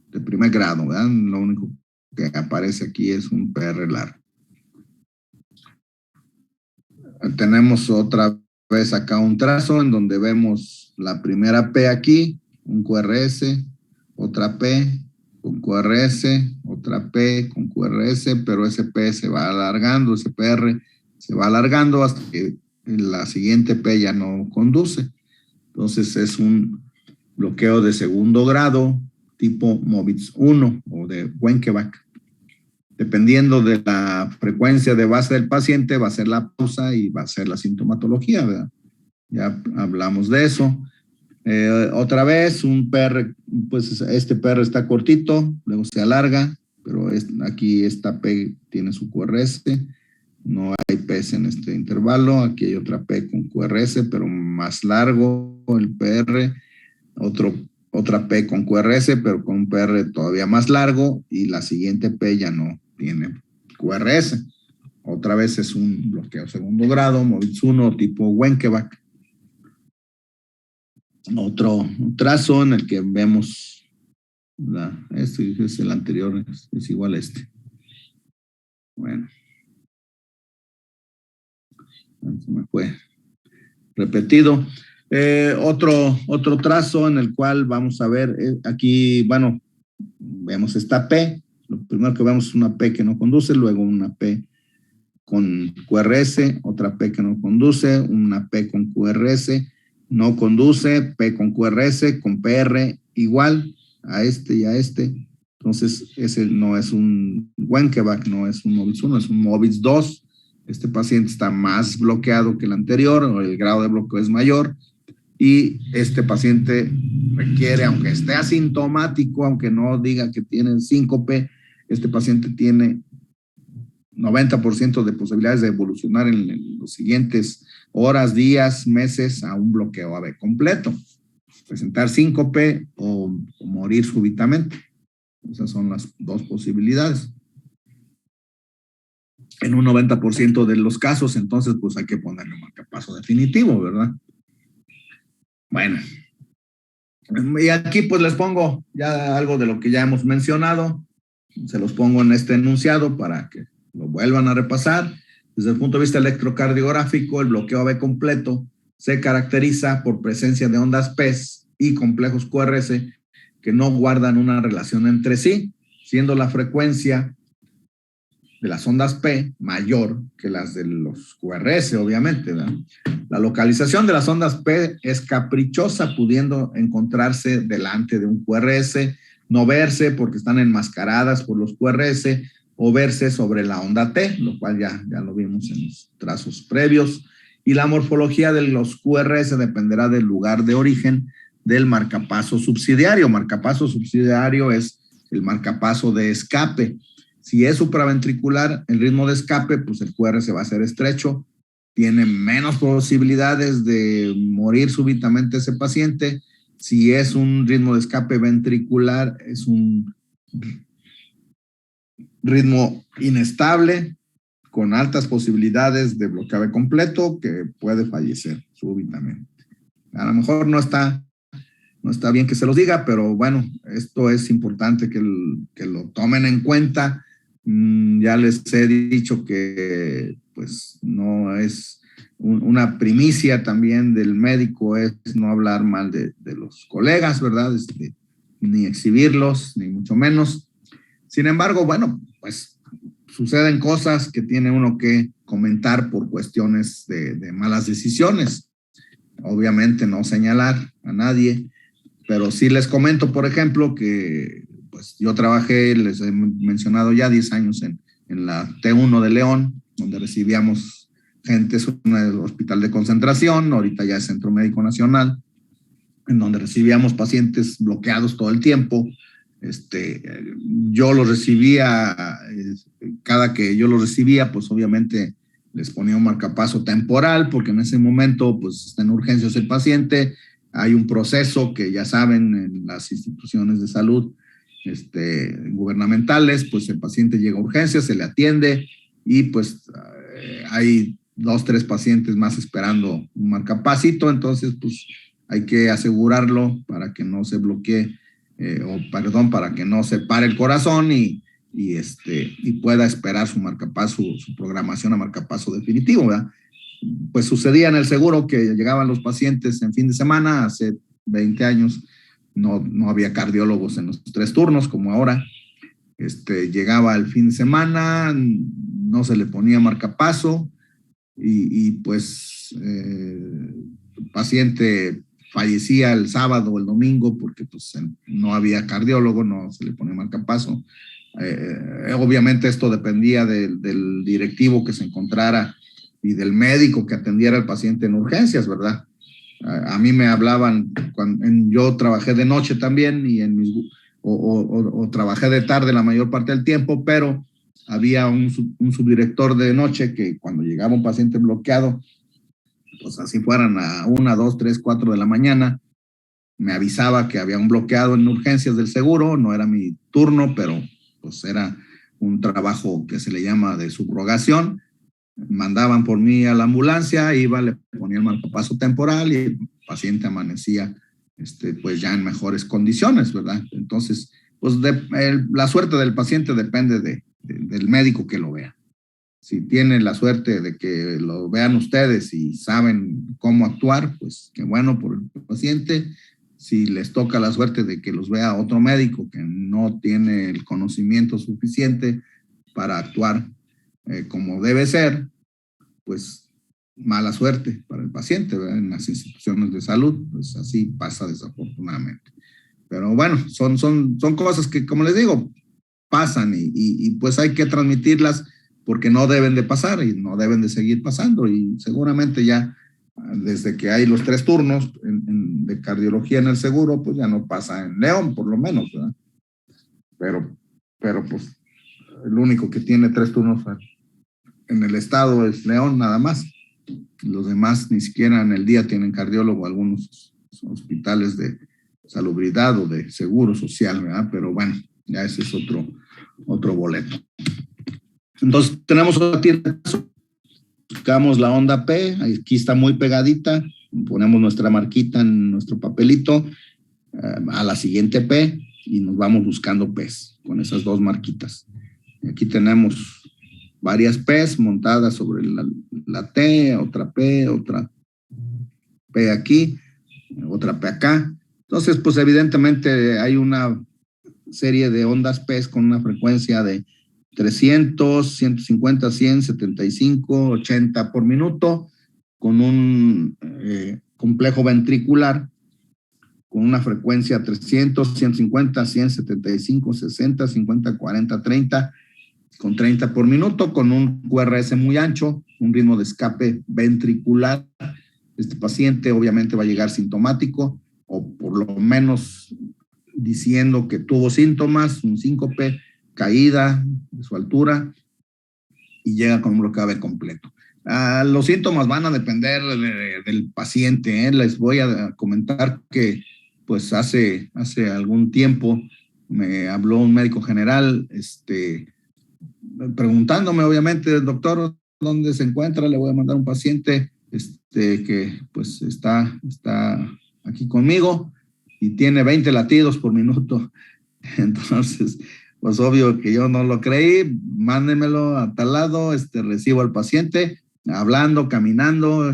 de primer grado, ¿verdad? Lo único que aparece aquí es un PR largo. Tenemos otra vez acá un trazo en donde vemos la primera P aquí, un QRS, otra P con QRS, otra P con QRS, pero ese P se va alargando, ese PR se va alargando hasta que la siguiente P ya no conduce. Entonces es un bloqueo de segundo grado tipo MOVITS 1 o de Wenckebach. Dependiendo de la frecuencia de base del paciente, va a ser la pausa y va a ser la sintomatología, ¿verdad? Ya hablamos de eso. Otra vez, un PR, pues este PR está cortito, luego se alarga, pero aquí esta P tiene su QRS, no hay P's en este intervalo, aquí hay otra P con QRS, pero más largo el PR, otra P con QRS, pero con un PR todavía más largo, y la siguiente P ya no tiene QRS. Otra vez es un bloqueo segundo grado, MOVITS 1 tipo Wenckebach. Otro trazo en el que vemos, este es el anterior, es igual a este. Bueno, Se me fue repetido. Otro trazo en el cual vamos a ver, aquí, bueno, vemos esta P. Lo primero que vemos es una P que no conduce, luego una P con QRS, otra P que no conduce, una P con QRS, no conduce, P con QRS, con PR igual a este y a este. Entonces, ese no es un Wenckebach, no es un MOVIS 1, es un MOVIS 2. Este paciente está más bloqueado que el anterior, o el grado de bloqueo es mayor, y este paciente requiere, aunque esté asintomático, aunque no diga que tiene síncope, este paciente tiene 90% de posibilidades de evolucionar en los siguientes horas, días, meses a un bloqueo AB completo, presentar síncope o morir súbitamente. Esas son las dos posibilidades. En un 90% de los casos, entonces, pues hay que ponerle un marcapaso definitivo, ¿verdad? Bueno, y aquí pues les pongo ya algo de lo que ya hemos mencionado, se los pongo en este enunciado para que lo vuelvan a repasar. Desde el punto de vista electrocardiográfico, el bloqueo AB completo se caracteriza por presencia de ondas PES y complejos QRS que no guardan una relación entre sí, siendo la frecuencia de las ondas P mayor que las de los QRS, obviamente, ¿verdad? La localización de las ondas P es caprichosa, pudiendo encontrarse delante de un QRS, no verse porque están enmascaradas por los QRS, o verse sobre la onda T, lo cual ya lo vimos en los trazos previos. Y la morfología de los QRS dependerá del lugar de origen del marcapaso subsidiario. Marcapaso subsidiario es el marcapaso de escape. Si es supraventricular, el ritmo de escape, pues el QRS va a ser estrecho, tiene menos posibilidades de morir súbitamente ese paciente. Si es un ritmo de escape ventricular, es un ritmo inestable, con altas posibilidades de bloqueo completo, que puede fallecer súbitamente. A lo mejor no está bien que se los diga, pero bueno, esto es importante que lo tomen en cuenta. Ya les he dicho que pues no es una primicia también del médico, es no hablar mal de los colegas, ¿verdad? Ni exhibirlos, ni mucho menos. Sin embargo, bueno, pues suceden cosas que tiene uno que comentar por cuestiones de malas decisiones. Obviamente no señalar a nadie, pero sí les comento, por ejemplo, que pues yo trabajé, les he mencionado ya 10 años en la T1 de León, donde recibíamos gente, es un hospital de concentración, ahorita ya es Centro Médico Nacional, en donde recibíamos pacientes bloqueados todo el tiempo. Yo los recibía, cada que yo los recibía, pues obviamente les ponía un marcapaso temporal, porque en ese momento pues está en urgencias el paciente, hay un proceso que ya saben en las instituciones de salud gubernamentales, pues el paciente llega a urgencias, se le atiende y pues hay 2, 3 pacientes más esperando un marcapacito, entonces pues hay que asegurarlo para que no se bloquee, para que no se pare el corazón y pueda esperar su marcapaso, su programación a marcapaso definitivo, ¿verdad? Pues sucedía en el seguro que llegaban los pacientes en fin de semana, hace 20 años no había cardiólogos en los 3 turnos como ahora. Llegaba el fin de semana, no se le ponía marcapaso y pues el paciente fallecía el sábado o el domingo porque pues no había cardiólogo, no se le ponía marcapaso. Obviamente esto dependía del directivo que se encontrara y del médico que atendiera al paciente en urgencias, ¿verdad? A mí me hablaban, yo trabajé de noche también y o trabajé de tarde la mayor parte del tiempo, pero había un subdirector de noche que cuando llegaba un paciente bloqueado, pues así fueran a 1, 2, 3, 4 de la mañana, me avisaba que había un bloqueado en urgencias del seguro, no era mi turno, pero pues era un trabajo que se le llama de subrogación. Mandaban por mí a la ambulancia, iba, le ponía el marcapaso temporal y el paciente amanecía pues ya en mejores condiciones, ¿verdad? Entonces, pues la suerte del paciente depende del médico que lo vea. si tienen la suerte de que lo vean ustedes y saben cómo actuar, pues qué bueno por el paciente. Si les toca la suerte de que los vea otro médico que no tiene el conocimiento suficiente para actuar como debe ser, pues mala suerte para el paciente, ¿verdad? En las instituciones de salud, pues así pasa desafortunadamente. Pero bueno, son cosas que, como les digo, pasan y pues hay que transmitirlas porque no deben de pasar y no deben de seguir pasando. Y seguramente ya desde que hay los 3 turnos de cardiología en el seguro, pues ya no pasa en León, por lo menos, ¿verdad? Pero pues el único que tiene 3 turnos en el estado es León, nada más. Los demás ni siquiera en el día tienen cardiólogo, algunos hospitales de salubridad o de seguro social, ¿verdad? Pero bueno, ya ese es otro boleto. Entonces tenemos otra tienda, buscamos la onda P, aquí está muy pegadita, ponemos nuestra marquita en nuestro papelito a la siguiente P y nos vamos buscando P's con esas 2 marquitas. Aquí tenemos varias P's montadas sobre la T, otra P aquí, otra P acá. Entonces, pues evidentemente hay una serie de ondas P's con una frecuencia de 300, 150, 100, 75, 80 por minuto, con un complejo ventricular con una frecuencia 300, 150, 100, 75, 60, 50, 40, 30, con 30 por minuto, con un QRS muy ancho, un ritmo de escape ventricular. Este paciente obviamente va a llegar sintomático, o por lo menos diciendo que tuvo síntomas, un síncope, caída de su altura, y llega con un bloqueo AV completo. Los síntomas van a depender del paciente. Les voy a comentar que pues hace algún tiempo me habló un médico general, preguntándome, obviamente, doctor, ¿dónde se encuentra? Le voy a mandar un paciente que pues está aquí conmigo y tiene 20 latidos por minuto. Entonces, pues obvio que yo no lo creí, mándemelo a tal lado, recibo al paciente hablando, caminando,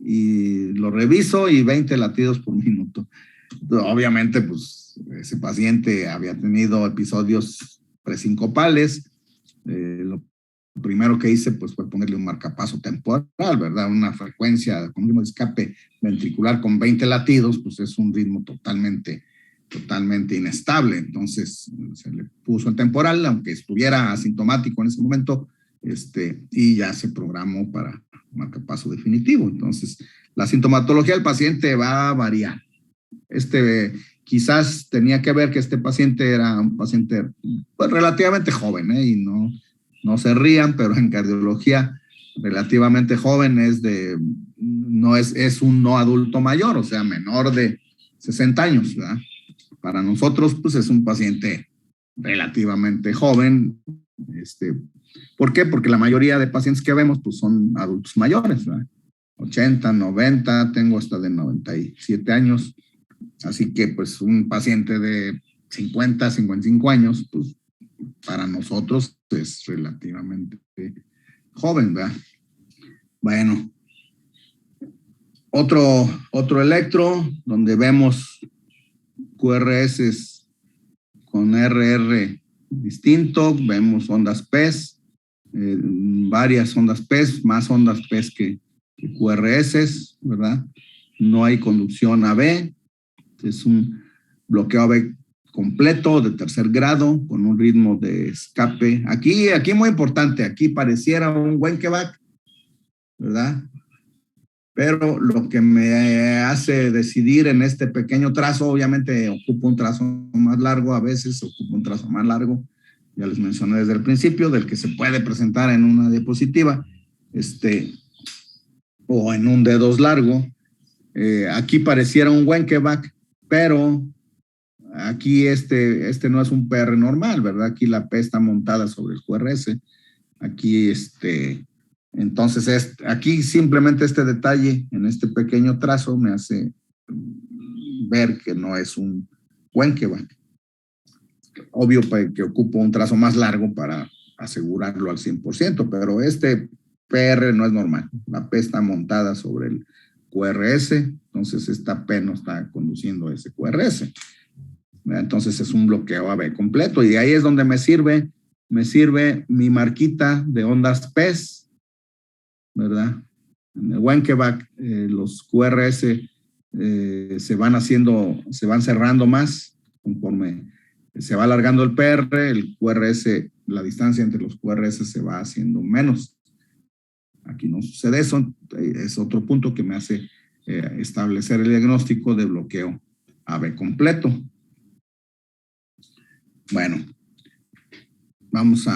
y lo reviso y 20 latidos por minuto. Obviamente, pues ese paciente había tenido episodios presincopales. Lo primero que hice pues fue ponerle un marcapaso temporal, ¿verdad? Una frecuencia con un ritmo de escape ventricular con 20 latidos, pues es un ritmo totalmente inestable. Entonces se le puso el temporal, aunque estuviera asintomático en ese momento, y ya se programó para marcapaso definitivo. Entonces la sintomatología del paciente va a variar. Quizás tenía que ver que este paciente era un paciente pues, relativamente joven, y no se rían, pero en cardiología relativamente joven es un no adulto mayor, o sea, menor de 60 años, ¿verdad? Para nosotros, pues es un paciente relativamente joven. ¿Por qué? Porque la mayoría de pacientes que vemos, pues son adultos mayores, ¿verdad? 80, 90, tengo hasta de 97 años. Así que, pues, un paciente de 50, 55 años, pues, para nosotros es relativamente joven, ¿verdad? Bueno, otro electro donde vemos QRS con RR distinto, vemos ondas PES, varias ondas PES, más ondas PES que QRS, ¿verdad? No hay conducción AB, es un bloqueo AB completo de 3er grado con un ritmo de escape. Aquí muy importante, aquí pareciera un Wenckebach, ¿verdad? Pero lo que me hace decidir en este pequeño trazo, obviamente ocupo un trazo más largo, a veces ocupo un trazo más largo, ya les mencioné desde el principio, del que se puede presentar en una diapositiva, o en un dedos largo. Aquí pareciera un Wenckebach, pero aquí no es un PR normal, ¿verdad? Aquí la P está montada sobre el QRS. Aquí entonces aquí simplemente este detalle en este pequeño trazo me hace ver que no es un Wenckebach. Obvio que ocupo un trazo más largo para asegurarlo al 100%, pero este PR no es normal. La P está montada sobre el QRS, entonces esta P no está conduciendo ese QRS. Entonces es un bloqueo AB completo y ahí es donde me sirve mi marquita de ondas PES, ¿verdad? En el Wenckebach los QRS se van cerrando más conforme se va alargando el PR, el QRS, la distancia entre los QRS se va haciendo menos. Aquí no sucede eso, es otro punto que me hace establecer el diagnóstico de bloqueo AB completo. Bueno, vamos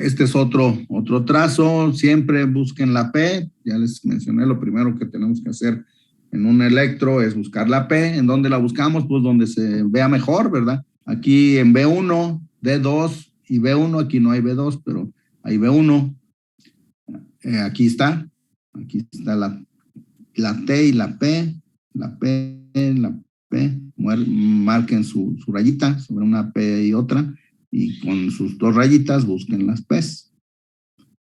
este es otro trazo, siempre busquen la P, ya les mencioné, lo primero que tenemos que hacer en un electro es buscar la P. ¿En dónde la buscamos? Pues donde se vea mejor, ¿verdad? Aquí en B1, D2 y B1, aquí no hay B2, pero hay B1. Aquí está la T y la P, marquen su rayita sobre una P y otra, y con sus dos rayitas busquen las P's.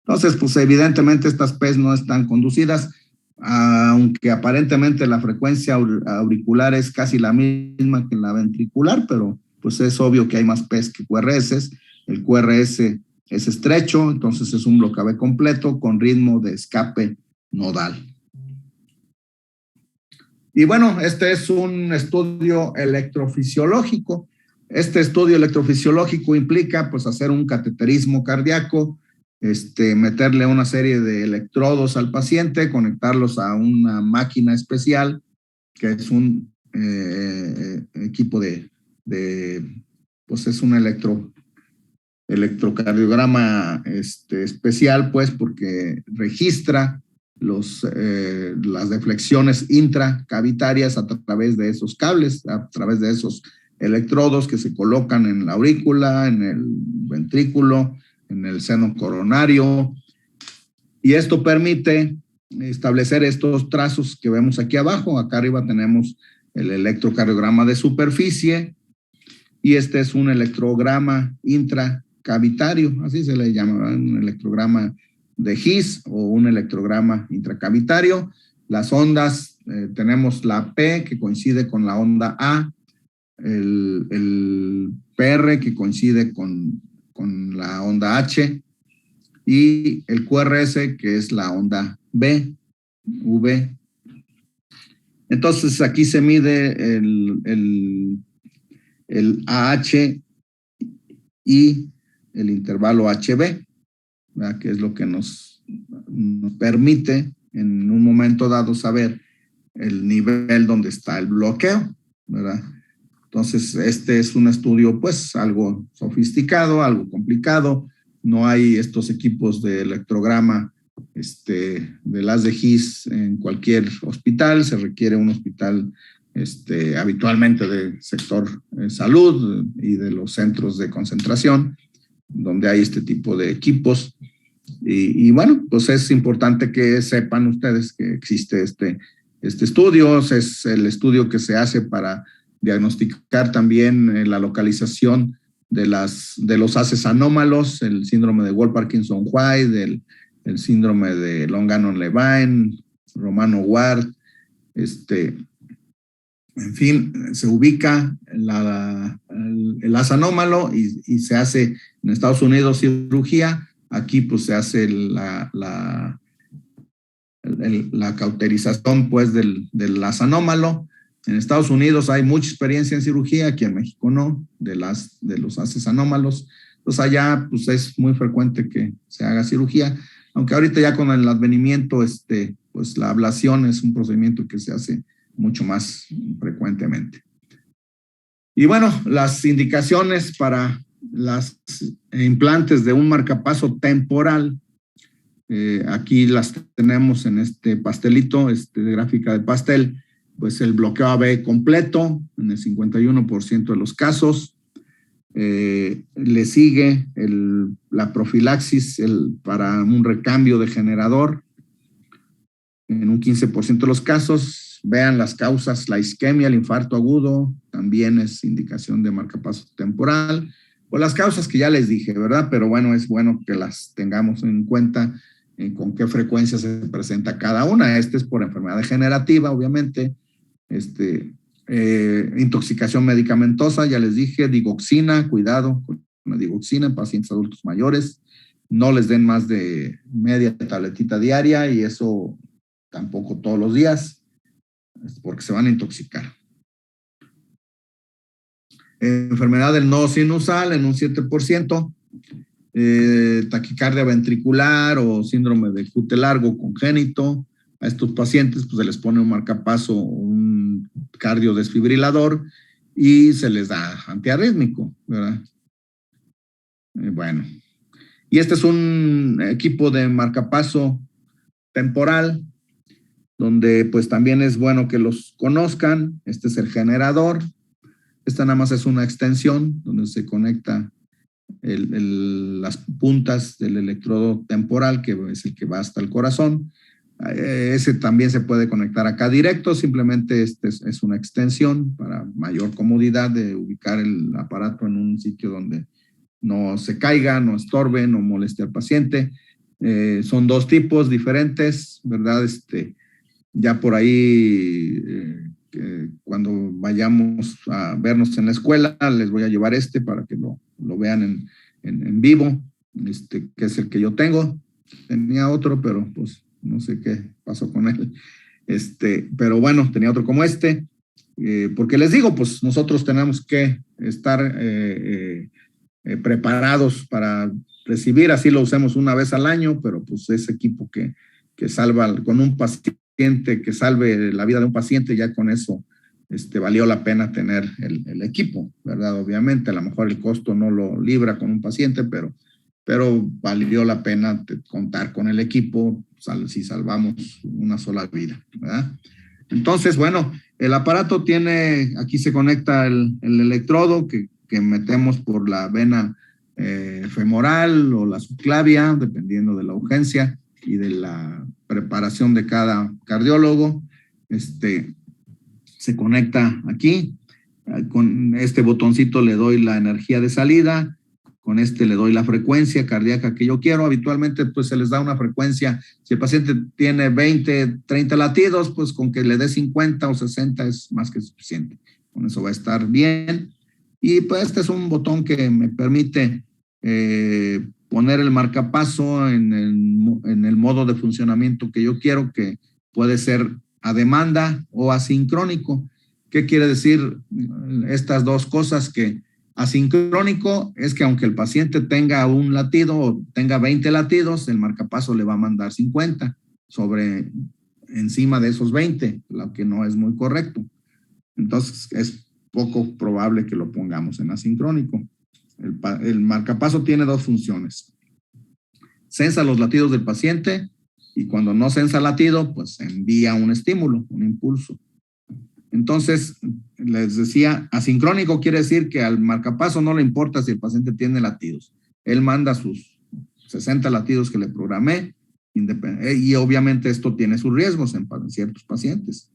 Entonces, pues evidentemente estas P's no están conducidas, aunque aparentemente la frecuencia auricular es casi la misma que la ventricular, pero pues es obvio que hay más P's que QRS. El QRS es estrecho, entonces es un bloqueo AB completo con ritmo de escape nodal. Y bueno, este es un estudio electrofisiológico. Este estudio electrofisiológico implica pues hacer un cateterismo cardíaco, meterle una serie de electrodos al paciente, conectarlos a una máquina especial, que es un equipo pues es un electrocardiograma especial, pues porque registra las deflexiones intracavitarias a través de esos cables, a través de esos electrodos que se colocan en la aurícula, en el ventrículo, en el seno coronario, y esto permite establecer estos trazos que vemos aquí abajo. Acá arriba tenemos el electrocardiograma de superficie y este es un electrograma intracavitario, así se le llama, un electrograma de His o un electrograma intracavitario. Las ondas, tenemos la P que coincide con la onda A, el PR que coincide con la onda H y el QRS que es la onda B, V. Entonces aquí se mide el AH y el intervalo HB, ¿verdad? Que es lo que nos permite en un momento dado saber el nivel donde está el bloqueo, ¿verdad? Entonces, este es un estudio pues algo sofisticado, algo complicado. No hay estos equipos de electrograma de las de His en cualquier hospital. Se requiere un hospital habitualmente del sector salud y de los centros de concentración, donde hay este tipo de equipos. Y bueno, pues es importante que sepan ustedes que existe este estudio. Es el estudio que se hace para diagnosticar también la localización de los haces anómalos, el síndrome de Wolff-Parkinson-White, el síndrome de Long-Gannon-Levine, Romano-Ward, en fin, se ubica el haz anómalo y se hace en Estados Unidos cirugía. Aquí pues se hace la cauterización pues del haz anómalo. En Estados Unidos hay mucha experiencia en cirugía, aquí en México no, de los haces anómalos. Entonces allá pues es muy frecuente que se haga cirugía, aunque ahorita ya con el advenimiento pues la ablación es un procedimiento que se hace mucho más frecuentemente. Y bueno, las indicaciones para los implantes de un marcapaso temporal, aquí las tenemos en este pastelito, de gráfica de pastel, pues el bloqueo AB completo en el 51% de los casos. Le sigue la profilaxis para un recambio de generador en un 15% de los casos. Vean las causas, la isquemia, el infarto agudo, también es indicación de marcapaso temporal. Por las causas que ya les dije, ¿verdad? Pero bueno, es bueno que las tengamos en cuenta con qué frecuencia se presenta cada una. Este es por enfermedad degenerativa, obviamente. Intoxicación medicamentosa, ya les dije, digoxina, cuidado con la digoxina en pacientes adultos mayores. No les den más de media tabletita diaria y eso tampoco todos los días, porque se van a intoxicar. Enfermedad del nodo sinusal en un 7%, taquicardia ventricular o síndrome de Cute largo congénito. A estos pacientes pues, se les pone un marcapaso, un cardiodesfibrilador y se les da antiarrítmico, ¿verdad? Bueno, y este es un equipo de marcapaso temporal, donde pues también es bueno que los conozcan. Este es el generador. Esta nada más es una extensión donde se conecta las puntas del electrodo temporal, que es el que va hasta el corazón. Ese también se puede conectar acá directo, simplemente este es una extensión para mayor comodidad de ubicar el aparato en un sitio donde no se caiga, no estorbe, no moleste al paciente. Son dos tipos diferentes, ¿verdad? Ya por ahí, cuando vayamos a vernos en la escuela, les voy a llevar para que lo vean en vivo, que es el que yo tengo. Tenía otro, pero pues no sé qué pasó con él. Pero bueno, tenía otro como porque les digo, pues nosotros tenemos que estar preparados para recibir, así lo usemos una vez al año, pero pues ese equipo que salva con un paciente, que salve la vida de un paciente, ya con eso valió la pena tener el equipo, ¿verdad? Obviamente, a lo mejor el costo no lo libra con un paciente, pero valió la pena contar con el equipo si salvamos una sola vida, ¿verdad? Entonces, bueno, el aparato aquí se conecta el electrodo que metemos por la vena femoral o la subclavia, dependiendo de la urgencia y de la preparación de cada cardiólogo. Se conecta aquí. Con este botoncito le doy la energía de salida. Con le doy la frecuencia cardíaca que yo quiero. Habitualmente, pues se les da una frecuencia. Si el paciente tiene 20, 30 latidos, pues con que le dé 50 o 60 es más que suficiente. Con eso va a estar bien. Y pues este es un botón que me permite poner el marcapaso en el modo de funcionamiento que yo quiero, que puede ser a demanda o asincrónico. ¿Qué quiere decir estas dos cosas? Que asincrónico es que aunque el paciente tenga un latido o tenga 20 latidos, el marcapaso le va a mandar 50 encima de esos 20, lo que no es muy correcto. Entonces es poco probable que lo pongamos en asincrónico. El marcapaso tiene dos funciones. Censa los latidos del paciente y cuando no censa latido, pues envía un estímulo, un impulso. Entonces, les decía, asincrónico quiere decir que al marcapaso no le importa si el paciente tiene latidos. Él manda sus 60 latidos que le programé, y obviamente esto tiene sus riesgos en ciertos pacientes.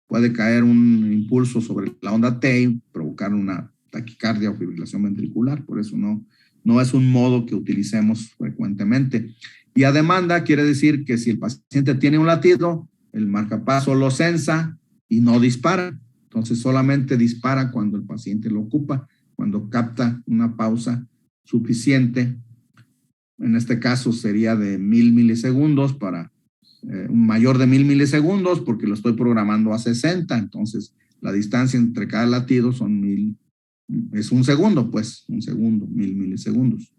Puede caer un impulso sobre la onda T y provocar una taquicardia o fibrilación ventricular, por eso no es un modo que utilicemos frecuentemente. Y a demanda quiere decir que si el paciente tiene un latido, el marcapaso lo censa y no dispara. Entonces solamente dispara cuando el paciente lo ocupa, cuando capta una pausa suficiente. En este caso sería de 1000 milisegundos para un mayor de 1000 milisegundos, porque lo estoy programando a 60. Entonces la distancia entre cada latido son 1000, es un segundo, pues, un segundo, 1000 milisegundos.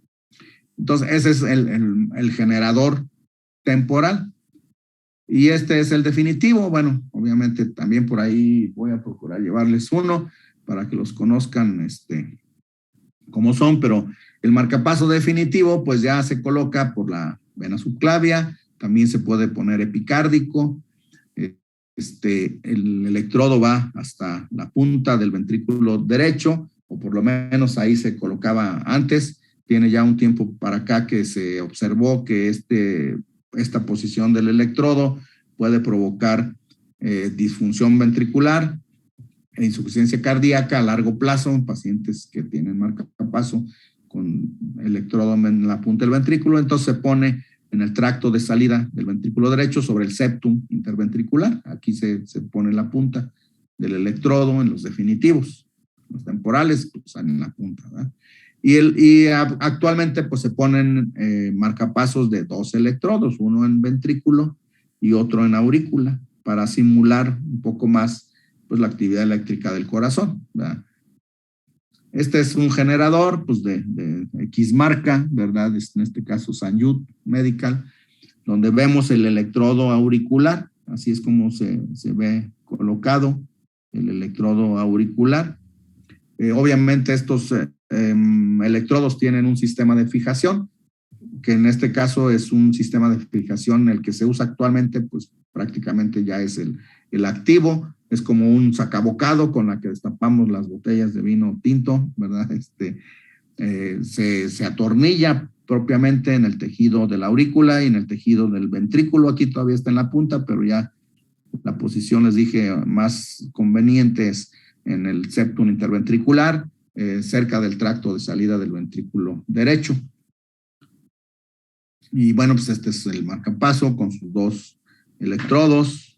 Entonces ese es el generador temporal. Y este es el definitivo. Bueno, obviamente también por ahí voy a procurar llevarles uno para que los conozcan cómo son, pero el marcapaso definitivo pues ya se coloca por la vena subclavia, también se puede poner epicárdico. El electrodo va hasta la punta del ventrículo derecho, o por lo menos ahí se colocaba antes. Tiene ya un tiempo para acá que se observó que esta posición del electrodo puede provocar disfunción ventricular e insuficiencia cardíaca a largo plazo en pacientes que tienen marcapaso con electrodo en la punta del ventrículo, entonces se pone en el tracto de salida del ventrículo derecho sobre el septum interventricular. Aquí se pone la punta del electrodo en los definitivos. Los temporales pues, salen en la punta, ¿verdad? Y actualmente pues se ponen marcapasos de 2 electrodos, uno en ventrículo y otro en aurícula, para simular un poco más pues, la actividad eléctrica del corazón, ¿verdad? Este es un generador pues, de X marca, ¿verdad? En este caso Sanyut Medical, donde vemos el electrodo auricular, así es como se ve colocado el electrodo auricular. Obviamente estos electrodos tienen un sistema de fijación, que en este caso es un sistema de fijación el que se usa actualmente, pues prácticamente ya es el activo, es como un sacabocado con la que destapamos las botellas de vino tinto, ¿verdad? Se atornilla propiamente en el tejido de la aurícula y en el tejido del ventrículo. Aquí todavía está en la punta, pero ya la posición, les dije, más conveniente es en el septum interventricular, cerca del tracto de salida del ventrículo derecho. Y bueno, pues este es el marcapaso con sus 2 electrodos.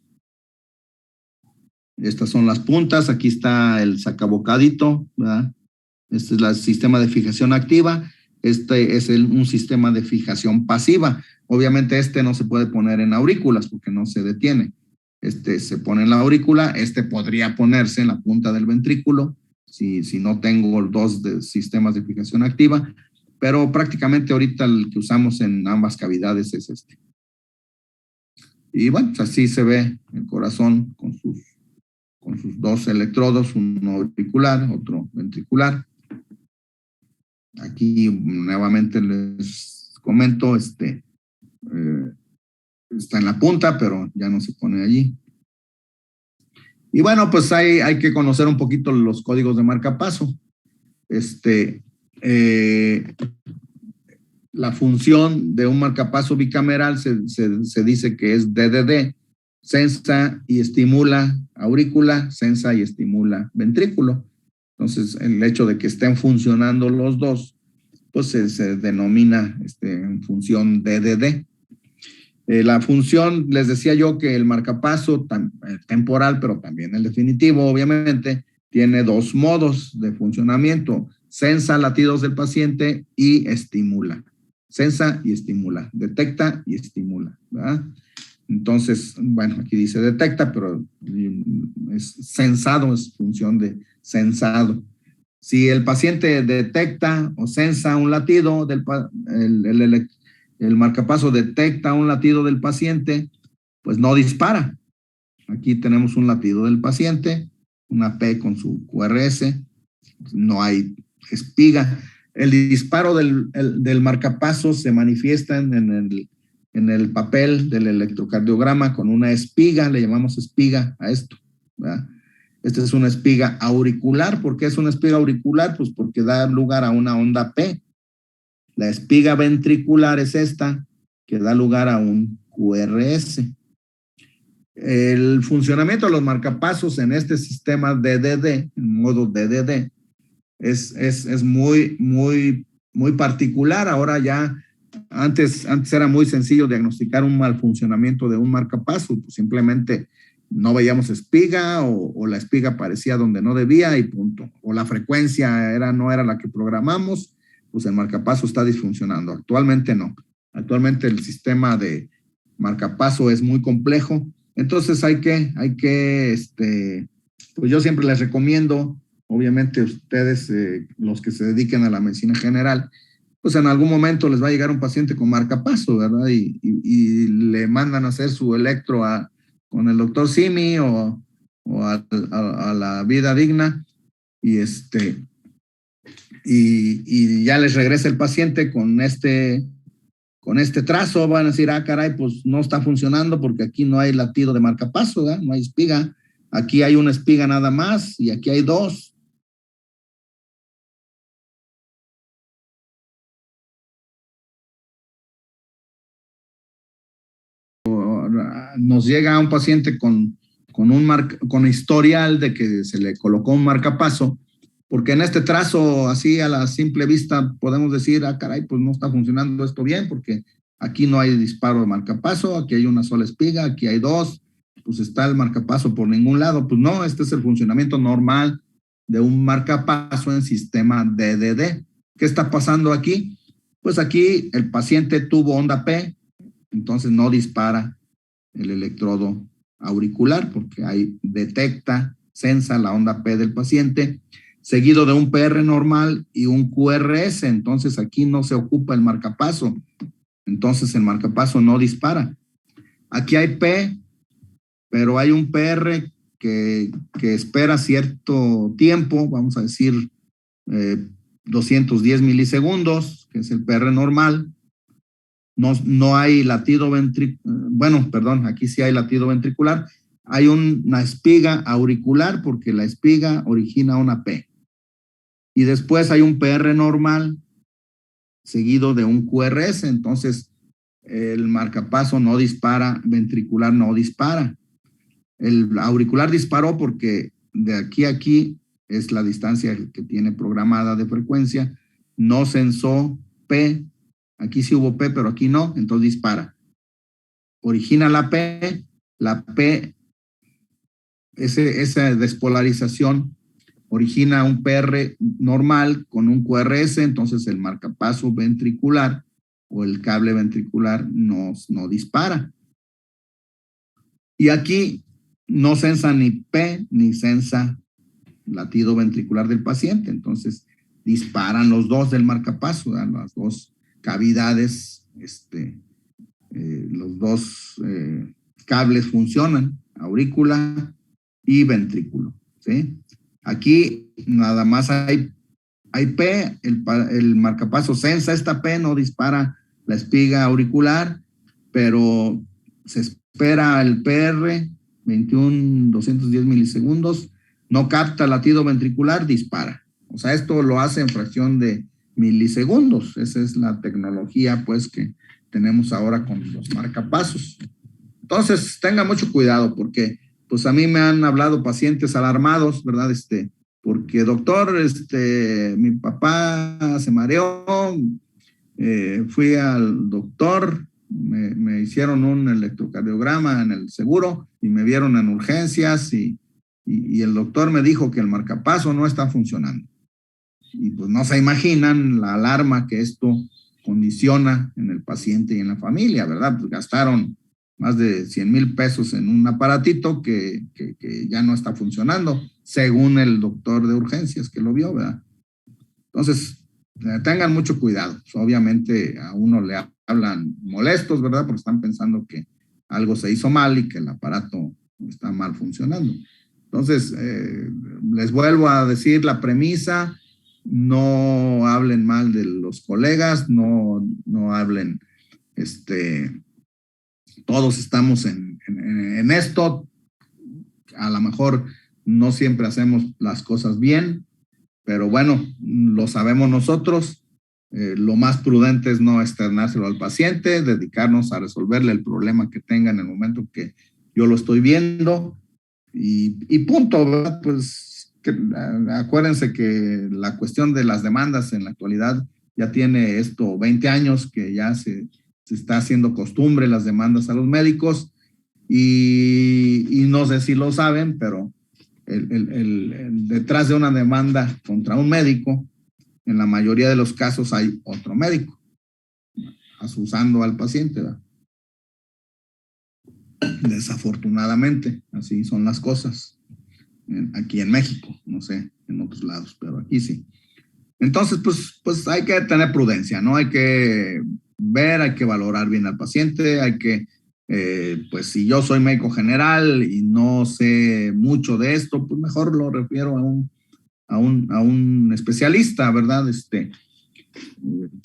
Estas son las puntas, aquí está el sacabocadito, ¿verdad? Este es el sistema de fijación activa, este es un sistema de fijación pasiva. Obviamente este no se puede poner en aurículas porque no se detiene. Este se pone en la aurícula, este podría ponerse en la punta del ventrículo si no tengo 2 sistemas de fijación activa, pero prácticamente ahorita el que usamos en ambas cavidades es este. Y bueno, pues así se ve el corazón con sus 2 electrodos, uno auricular, otro ventricular. Aquí nuevamente les comento, está en la punta, pero ya no se pone allí. Y bueno, pues hay que conocer un poquito los códigos de marcapaso. La función de un marcapaso bicameral se dice que es DDD, sensa y estimula aurícula, sensa y estimula ventrículo. Entonces, el hecho de que estén funcionando los 2, pues se denomina función DDD. La función, les decía yo que el marcapaso temporal, pero también el definitivo, obviamente, tiene 2 modos de funcionamiento: sensa latidos del paciente y estimula. Sensa y estimula, detecta y estimula, ¿verdad? Entonces, bueno, aquí dice detecta, pero es sensado, es función de sensado. Si el paciente detecta o sensa un latido, el marcapaso detecta un latido del paciente, pues no dispara. Aquí tenemos un latido del paciente, una P con su QRS, no hay espiga. El disparo del marcapaso se manifiesta en el papel del electrocardiograma con una espiga, le llamamos espiga a esto, ¿verdad? Esta es una espiga auricular. ¿Por qué es una espiga auricular? Pues porque da lugar a una onda P. La espiga ventricular es esta, que da lugar a un QRS. El funcionamiento de los marcapasos en este sistema DDD, en modo DDD, es muy, muy, muy particular. Ahora ya, antes era muy sencillo diagnosticar un mal funcionamiento de un marcapaso, pues simplemente no veíamos espiga o la espiga aparecía donde no debía y punto. O la frecuencia no era la que programamos, pues el marcapaso está disfuncionando. Actualmente no. Actualmente el sistema de marcapaso es muy complejo. Entonces pues yo siempre les recomiendo, obviamente ustedes, los que se dediquen a la medicina general, pues en algún momento les va a llegar un paciente con marcapaso, ¿verdad? Y le mandan a hacer su electro con el doctor Simi o a la vida digna y ya les regresa el paciente con este trazo. Van a decir, caray, pues no está funcionando porque aquí no hay latido de marcapaso, ¿verdad? No hay espiga. Aquí hay una espiga nada más y aquí hay 2. Nos llega un paciente con historial de que se le colocó un marcapaso porque en este trazo, así a la simple vista, podemos decir, ah, caray, pues no está funcionando esto bien, porque aquí no hay disparo de marcapaso, aquí hay una sola espiga, aquí hay dos, pues está el marcapaso por ningún lado. Pues no, este es el funcionamiento normal de un marcapaso en sistema DDD. ¿Qué está pasando aquí? Pues aquí el paciente tuvo onda P, entonces no dispara el electrodo auricular porque ahí detecta, sensa la onda P del paciente, seguido de un PR normal y un QRS. Entonces aquí no se ocupa el marcapaso, entonces el marcapaso no dispara. Aquí hay P, pero hay un PR que espera cierto tiempo, vamos a decir 210 milisegundos, que es el PR normal. No hay latido ventricular, bueno, perdón, aquí sí hay latido ventricular. Hay una espiga auricular porque la espiga origina una P. Y después hay un PR normal seguido de un QRS, entonces el marcapaso no dispara, ventricular no dispara. El auricular disparó porque de aquí a aquí es la distancia que tiene programada de frecuencia, no sensó P, aquí sí hubo P, pero aquí no, entonces dispara. Origina la P, esa despolarización origina un PR normal con un QRS, entonces el marcapaso ventricular o el cable ventricular no dispara. Y aquí no sensa ni P ni sensa latido ventricular del paciente, entonces disparan los dos del marcapaso, las dos cavidades, los dos cables funcionan, aurícula y ventrículo, ¿sí? Aquí nada más hay P, el marcapaso sensa esta P, no dispara la espiga auricular, pero se espera el PR, 210 milisegundos, no capta latido ventricular, dispara. O sea, esto lo hace en fracción de milisegundos. Esa es la tecnología, pues, que tenemos ahora con los marcapasos. Entonces, tenga mucho cuidado porque, pues, a mí me han hablado pacientes alarmados, ¿verdad? Porque, doctor, mi papá se mareó, fui al doctor, me hicieron un electrocardiograma en el seguro y me vieron en urgencias y el doctor me dijo que el marcapaso no está funcionando. Y pues no se imaginan la alarma que esto condiciona en el paciente y en la familia, ¿verdad? Pues gastaron más de 100,000 pesos en un aparatito que ya no está funcionando, según el doctor de urgencias que lo vio, ¿verdad? Entonces, tengan mucho cuidado. Pues obviamente a uno le hablan molestos, ¿verdad? Porque están pensando que algo se hizo mal y que el aparato está mal funcionando. Entonces, les vuelvo a decir la premisa: no hablen mal de los colegas, no hablen, todos estamos en esto, a lo mejor no siempre hacemos las cosas bien, pero bueno, lo sabemos nosotros. Lo más prudente es no externárselo al paciente, dedicarnos a resolverle el problema que tenga en el momento que yo lo estoy viendo y punto, ¿verdad? Pues acuérdense que la cuestión de las demandas en la actualidad ya tiene esto 20 años que ya se está haciendo costumbre las demandas a los médicos y no sé si lo saben, pero detrás de una demanda contra un médico, en la mayoría de los casos hay otro médico asusando al paciente, ¿verdad? Desafortunadamente, así son las cosas. Aquí en México, no sé, en otros lados, pero aquí sí. Entonces, pues hay que tener prudencia, ¿no? Hay que ver, hay que valorar bien al paciente, hay que, pues si yo soy médico general y no sé mucho de esto, pues mejor lo refiero a un especialista, ¿verdad?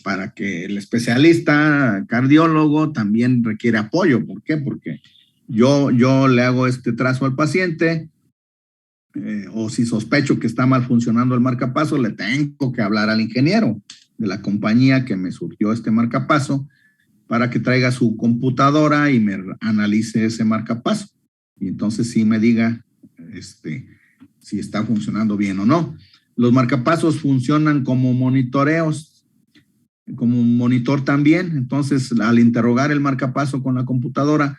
Para que el especialista cardiólogo también requiere apoyo. ¿Por qué? Porque yo le hago este trazo al paciente, o si sospecho que está mal funcionando el marcapaso, le tengo que hablar al ingeniero de la compañía que me surgió este marcapaso para que traiga su computadora y me analice ese marcapaso. Y entonces sí me diga si está funcionando bien o no. Los marcapasos funcionan como monitoreos, como un monitor también. Entonces, al interrogar el marcapaso con la computadora,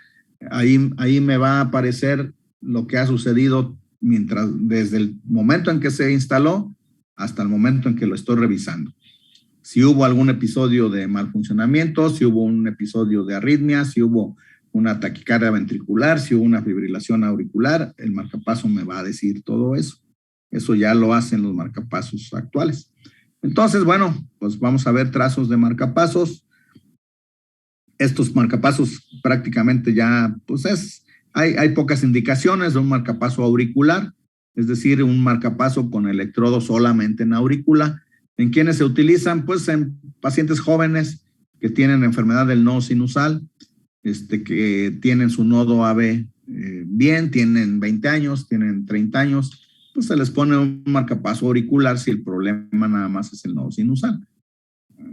ahí me va a aparecer lo que ha sucedido desde el momento en que se instaló hasta el momento en que lo estoy revisando. Si hubo algún episodio de mal funcionamiento, si hubo un episodio de arritmia, si hubo una taquicardia ventricular, si hubo una fibrilación auricular, el marcapaso me va a decir todo eso. Eso ya lo hacen los marcapasos actuales. Entonces, bueno, pues vamos a ver trazos de marcapasos. Estos marcapasos prácticamente ya, pues hay pocas indicaciones de un marcapaso auricular, es decir, un marcapaso con electrodo solamente en aurícula. ¿En quiénes se utilizan? Pues en pacientes jóvenes que tienen enfermedad del nodo sinusal, que tienen su nodo AB bien, tienen 20 años, tienen 30 años, pues se les pone un marcapaso auricular si el problema nada más es el nodo sinusal.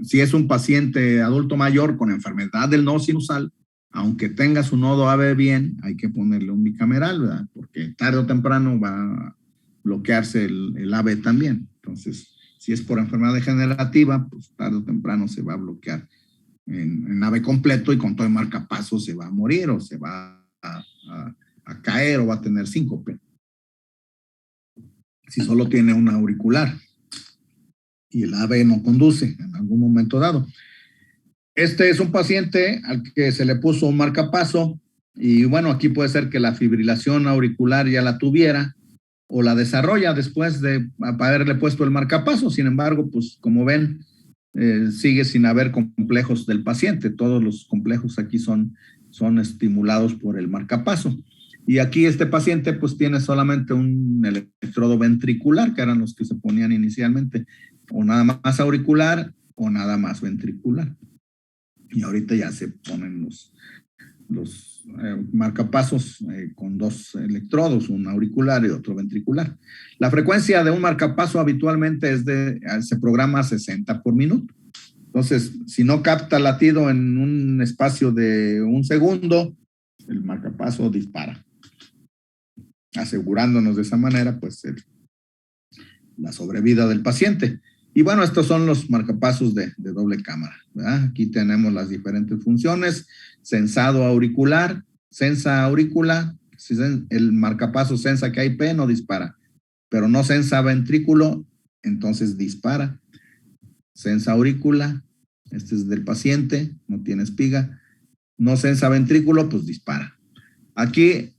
Si es un paciente adulto mayor con enfermedad del nodo sinusal, aunque tenga su nodo AB bien, hay que ponerle un bicameral, ¿verdad? Porque tarde o temprano va a bloquearse el AB también. Entonces, si es por enfermedad degenerativa, pues tarde o temprano se va a bloquear en AB completo y con todo el marcapaso se va a morir o se va a caer o va a tener síncope. Si solo tiene una auricular y el AB no conduce en algún momento dado. Este es un paciente al que se le puso un marcapaso y bueno, aquí puede ser que la fibrilación auricular ya la tuviera o la desarrolla después de haberle puesto el marcapaso. Sin embargo, pues como ven, sigue sin haber complejos del paciente. Todos los complejos aquí son estimulados por el marcapaso. Y aquí este paciente pues tiene solamente un electrodo ventricular, que eran los que se ponían inicialmente, o nada más auricular o nada más ventricular. Y ahorita ya se ponen los marcapasos con dos electrodos, un auricular y otro ventricular. La frecuencia de un marcapaso habitualmente se programa a 60 por minuto. Entonces, si no capta latido en un espacio de un segundo, el marcapaso dispara, asegurándonos de esa manera pues la sobrevida del paciente. Y bueno, estos son los marcapasos de doble cámara, ¿verdad? Aquí tenemos las diferentes funciones: sensado auricular, sensa aurícula. Si el marcapaso sensa que hay P, no dispara, pero no sensa ventrículo, entonces dispara. Sensa aurícula, este es del paciente, no tiene espiga. No sensa ventrículo, pues dispara. Aquí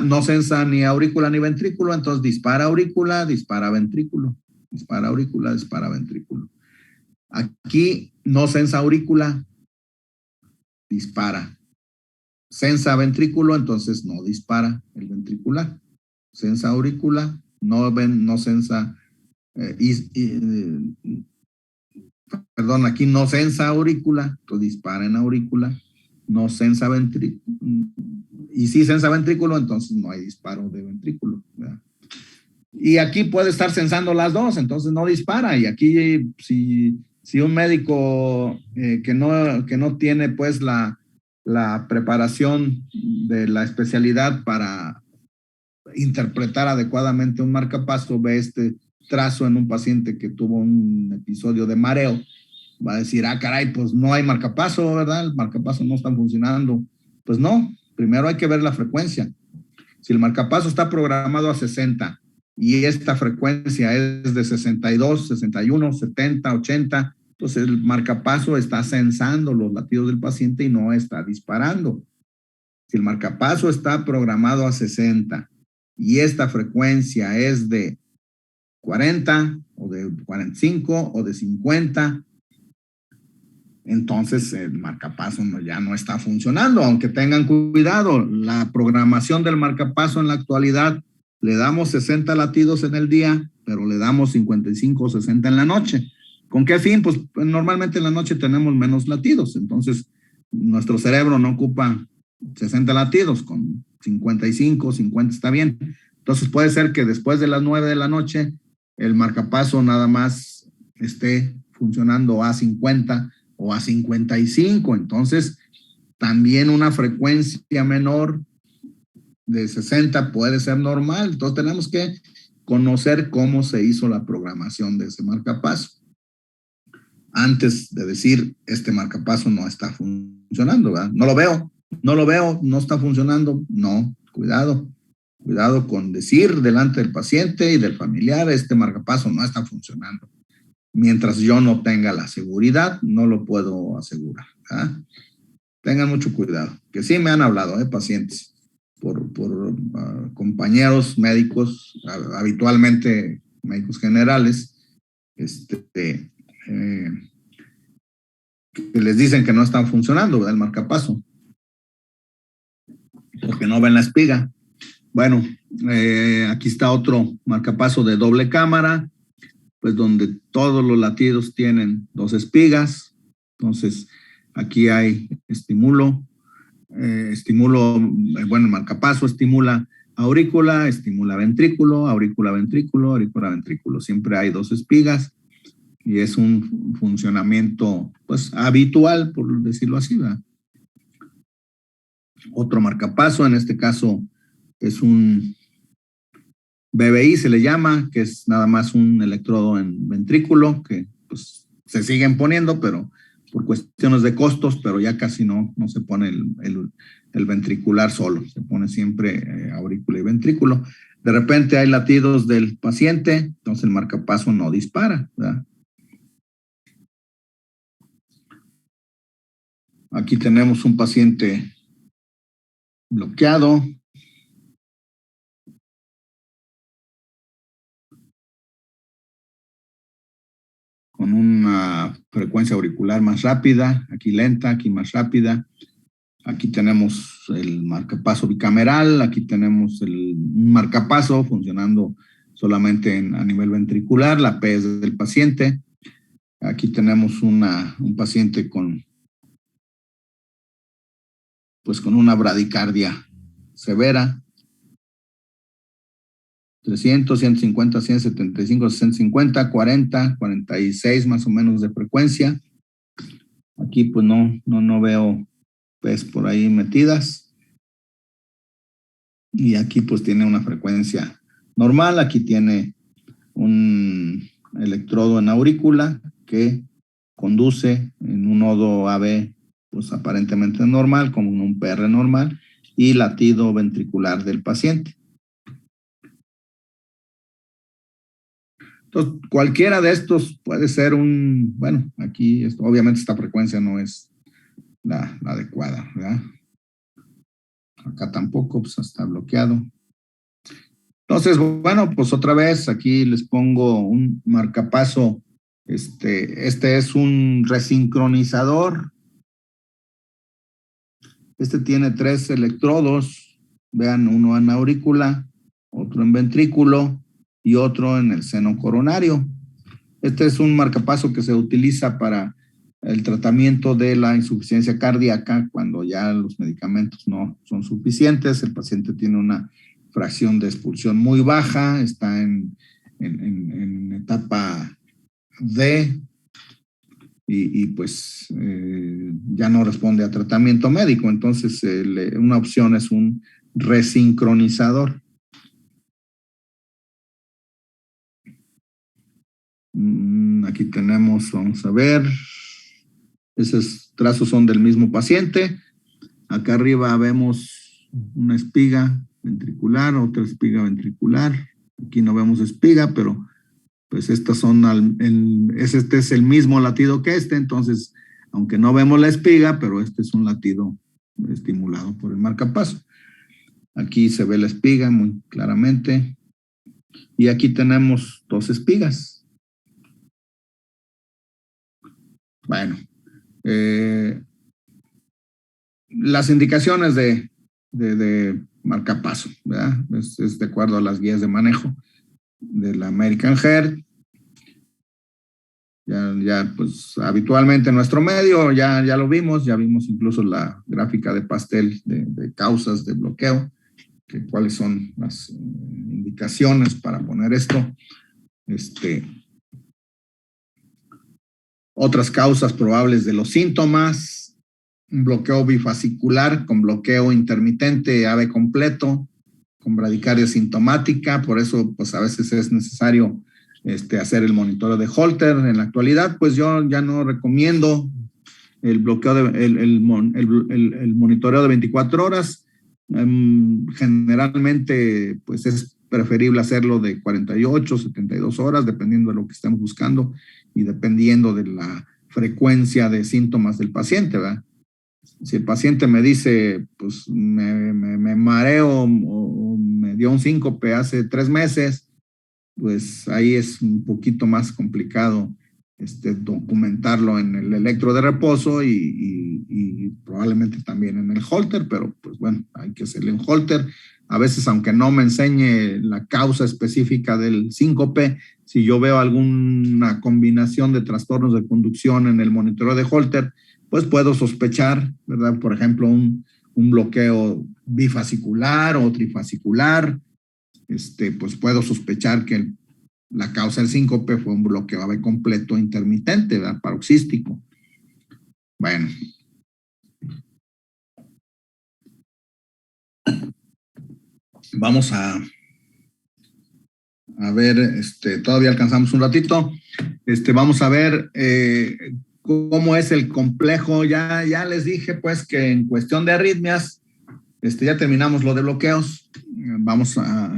no sensa ni aurícula ni ventrículo, entonces dispara aurícula, dispara ventrículo. Dispara aurícula, dispara ventrículo. Aquí no sensa aurícula, dispara. Sensa ventrículo, entonces no dispara el ventricular. Sensa aurícula, no sensa, perdón, aquí no sensa aurícula, entonces dispara en aurícula. No sensa ventrículo, y si sensa ventrículo, entonces no hay disparo de ventrículo, ¿verdad? Y aquí puede estar sensando las dos, entonces no dispara. Y aquí si un médico que no tiene pues la preparación de la especialidad para interpretar adecuadamente un marcapaso, ve este trazo en un paciente que tuvo un episodio de mareo, va a decir, caray, pues no hay marcapaso, ¿verdad? El marcapaso no está funcionando. Pues no, primero hay que ver la frecuencia. Si el marcapaso está programado a 60 y esta frecuencia es de 62, 61, 70, 80, pues el marcapaso está sensando los latidos del paciente y no está disparando. Si el marcapaso está programado a 60 y esta frecuencia es de 40 o de 45 o de 50, entonces el marcapaso ya no está funcionando. Aunque tengan cuidado, la programación del marcapaso en la actualidad le damos 60 latidos en el día, pero le damos 55 o 60 en la noche. ¿Con qué fin? Pues normalmente en la noche tenemos menos latidos, entonces nuestro cerebro no ocupa 60 latidos, con 55, 50 está bien. Entonces puede ser que después de las 9 de la noche el marcapaso nada más esté funcionando a 50 o a 55, entonces también una frecuencia menor de 60 puede ser normal. Entonces tenemos que conocer cómo se hizo la programación de ese marcapaso. Antes de decir, este marcapaso no está funcionando, ¿verdad? No lo veo, no está funcionando. No, cuidado con decir delante del paciente y del familiar, este marcapaso no está funcionando. Mientras yo no tenga la seguridad, no lo puedo asegurar, ¿verdad? Tengan mucho cuidado, que sí me han hablado, pacientes, por compañeros médicos, habitualmente médicos generales, que les dicen que no están funcionando, ¿verdad? El marcapaso, porque no ven la espiga. Bueno, aquí está otro marcapaso de doble cámara, pues donde todos los latidos tienen 2 espigas. Entonces, aquí hay estímulo, bueno, el marcapaso estimula aurícula, estimula ventrículo, aurícula, ventrículo, aurícula, ventrículo. Siempre hay 2 espigas y es un funcionamiento, pues, habitual, por decirlo así, ¿verdad? Otro marcapaso, en este caso, es un BBI, se le llama, que es nada más un electrodo en ventrículo, que pues se siguen poniendo, pero por cuestiones de costos, pero ya casi no se pone el ventricular solo, se pone siempre aurícula y ventrículo. De repente hay latidos del paciente, entonces el marcapaso no dispara, ¿verdad? Aquí tenemos un paciente bloqueado, con una frecuencia auricular más rápida, aquí lenta, aquí más rápida. Aquí tenemos el marcapaso bicameral, aquí tenemos el marcapaso funcionando solamente a nivel ventricular, la P es del paciente. Aquí tenemos un paciente con una bradicardia severa, 300, 150, 175, 650, 40, 46 más o menos de frecuencia. Aquí pues no veo P's por ahí metidas. Y aquí pues tiene una frecuencia normal. Aquí tiene un electrodo en aurícula que conduce en un nodo AB pues aparentemente normal, como un PR normal, y latido ventricular del paciente. Entonces, cualquiera de estos puede ser bueno, aquí obviamente esta frecuencia no es la adecuada, ¿verdad? Acá tampoco, pues está bloqueado. Entonces, bueno, pues otra vez aquí les pongo un marcapaso. Este es un resincronizador. Este tiene 3 electrodos. Vean, uno en aurícula, otro en ventrículo y otro en el seno coronario. Este es un marcapaso que se utiliza para el tratamiento de la insuficiencia cardíaca cuando ya los medicamentos no son suficientes. El paciente tiene una fracción de expulsión muy baja, está en etapa D y pues ya no responde a tratamiento médico. Entonces, una opción es un resincronizador. Aquí tenemos, vamos a ver, esos trazos son del mismo paciente. Acá arriba vemos una espiga ventricular, otra espiga ventricular. Aquí no vemos espiga, pero pues estas son, este es el mismo latido que entonces, aunque no vemos la espiga, pero este es un latido estimulado por el marcapaso. Aquí se ve la espiga muy claramente. Y aquí tenemos 2 espigas. Bueno, las indicaciones de marcapaso, ¿verdad? Es de acuerdo a las guías de manejo de la American Heart. Ya pues habitualmente en nuestro medio ya lo vimos, ya vimos incluso la gráfica de pastel de causas de bloqueo, que cuáles son las indicaciones para poner esto. Otras causas probables de los síntomas: un bloqueo bifasicular con bloqueo intermitente AV completo, con bradicardia sintomática, por eso pues a veces es necesario hacer el monitoreo de Holter. En la actualidad pues yo ya no recomiendo el bloqueo el monitoreo de 24 horas. Generalmente pues es preferible hacerlo de 48, 72 horas, dependiendo de lo que estemos buscando y dependiendo de la frecuencia de síntomas del paciente, ¿verdad? Si el paciente me dice, pues me mareo o me dio un síncope hace 3 meses, pues ahí es un poquito más complicado documentarlo en el electro de reposo y probablemente también en el Holter, pero pues bueno, hay que hacerle un Holter. A veces, aunque no me enseñe la causa específica del síncope, si yo veo alguna combinación de trastornos de conducción en el monitoreo de Holter, pues puedo sospechar, ¿verdad? Por ejemplo, un bloqueo bifasicular o trifasicular. Pues puedo sospechar que la causa del síncope fue un bloqueo AV completo intermitente, ¿verdad? Paroxístico. Bueno. Vamos a ver, todavía alcanzamos un ratito. Vamos a ver cómo es el complejo. Ya les dije, pues, que en cuestión de arritmias, ya terminamos lo de bloqueos. Vamos a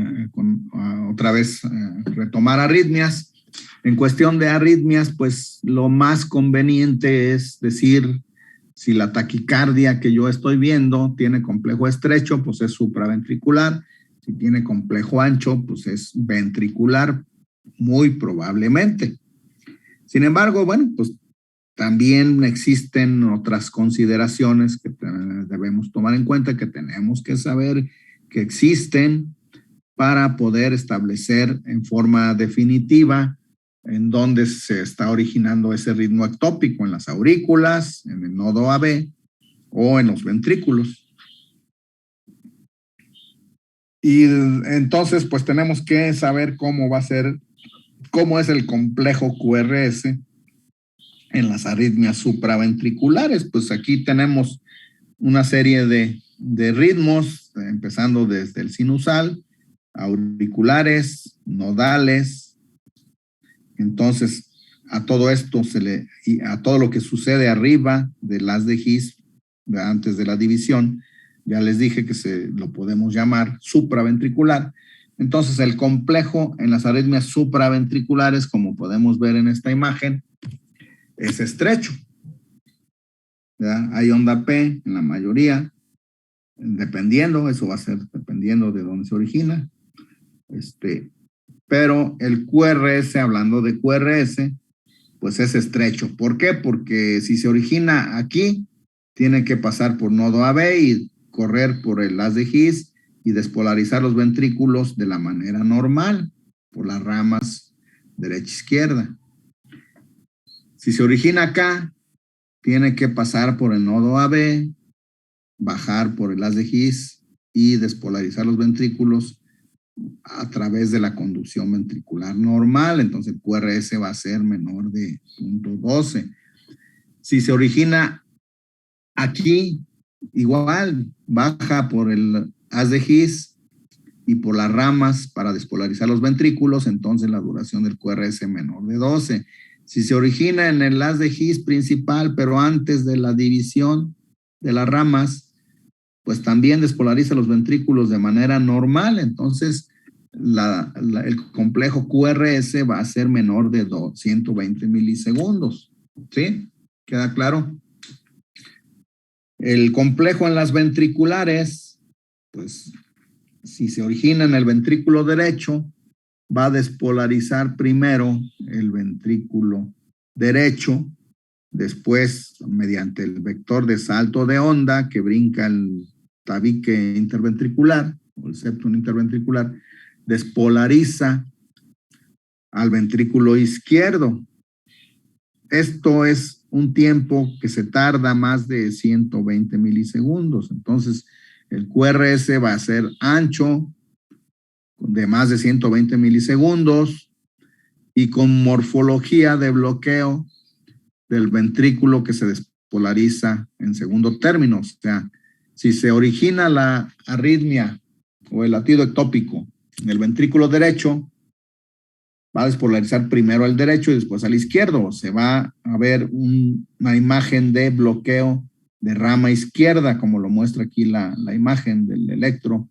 otra vez retomar arritmias. En cuestión de arritmias, pues, lo más conveniente es decir, si la taquicardia que yo estoy viendo tiene complejo estrecho, pues es supraventricular. Si tiene complejo ancho, pues es ventricular, muy probablemente. Sin embargo, bueno, pues también existen otras consideraciones que debemos tomar en cuenta, que tenemos que saber que existen para poder establecer en forma definitiva en dónde se está originando ese ritmo ectópico, en las aurículas, en el nodo AV o en los ventrículos. Y entonces, pues tenemos que saber cómo es el complejo QRS en las arritmias supraventriculares. Pues aquí tenemos una serie de ritmos, empezando desde el sinusal, auriculares, nodales. Entonces, a todo esto y a todo lo que sucede arriba del haz de His, antes de la división, ya les dije que lo podemos llamar supraventricular. Entonces, el complejo en las arritmias supraventriculares, como podemos ver en esta imagen, es estrecho. ¿Ya? Hay onda P en la mayoría, dependiendo, eso va a ser dependiendo de dónde se origina. Pero el QRS, hablando de QRS, pues es estrecho. ¿Por qué? Porque si se origina aquí, tiene que pasar por nodo AV y correr por el haz de His y despolarizar los ventrículos de la manera normal, por las ramas derecha-izquierda. Si se origina acá, tiene que pasar por el nodo AV, bajar por el haz de His y despolarizar los ventrículos a través de la conducción ventricular normal. Entonces el QRS va a ser menor de 0.12. Si se origina aquí, igual, baja por el haz de His y por las ramas para despolarizar los ventrículos, entonces la duración del QRS es menor de 12. Si se origina en el haz de His principal, pero antes de la división de las ramas, pues también despolariza los ventrículos de manera normal. Entonces, el complejo QRS va a ser menor de 120 milisegundos. ¿Sí? ¿Queda claro? El complejo en las ventriculares, pues, si se origina en el ventrículo derecho, va a despolarizar primero el ventrículo derecho, después, mediante el vector de salto de onda que brinca el tabique interventricular o el septum interventricular, despolariza al ventrículo izquierdo. Esto es un tiempo que se tarda más de 120 milisegundos. Entonces, el QRS va a ser ancho, de más de 120 milisegundos y con morfología de bloqueo del ventrículo que se despolariza en segundo término. O sea, si se origina la arritmia o el latido ectópico en el ventrículo derecho, va a despolarizar primero al derecho y después al izquierdo. Se va a ver una imagen de bloqueo de rama izquierda, como lo muestra aquí la imagen del electro.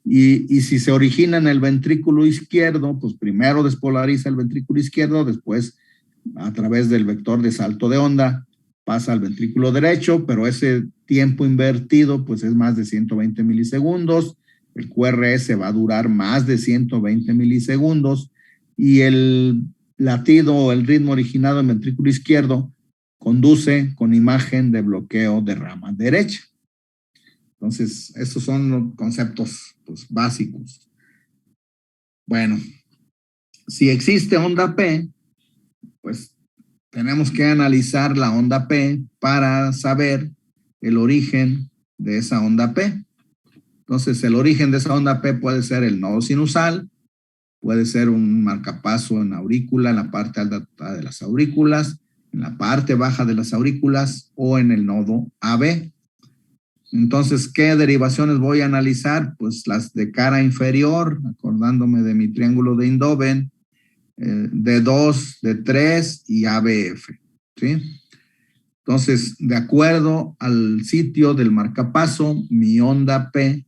Y si se origina en el ventrículo izquierdo, pues primero despolariza el ventrículo izquierdo, después a través del vector de salto de onda pasa al ventrículo derecho, pero ese tiempo invertido pues es más de 120 milisegundos. El QRS va a durar más de 120 milisegundos y el latido o el ritmo originado en ventrículo izquierdo conduce con imagen de bloqueo de rama derecha. Entonces, esos son los conceptos pues, básicos. Bueno, si existe onda P, pues tenemos que analizar la onda P para saber el origen de esa onda P. Entonces, el origen de esa onda P puede ser el nodo sinusal, puede ser un marcapaso en aurícula, en la parte alta de las aurículas, en la parte baja de las aurículas o en el nodo AB. Entonces, ¿qué derivaciones voy a analizar? Pues las de cara inferior, acordándome de mi triángulo de Eindhoven, D2, D3 y ABF, ¿sí? Entonces, de acuerdo al sitio del marcapaso, mi onda P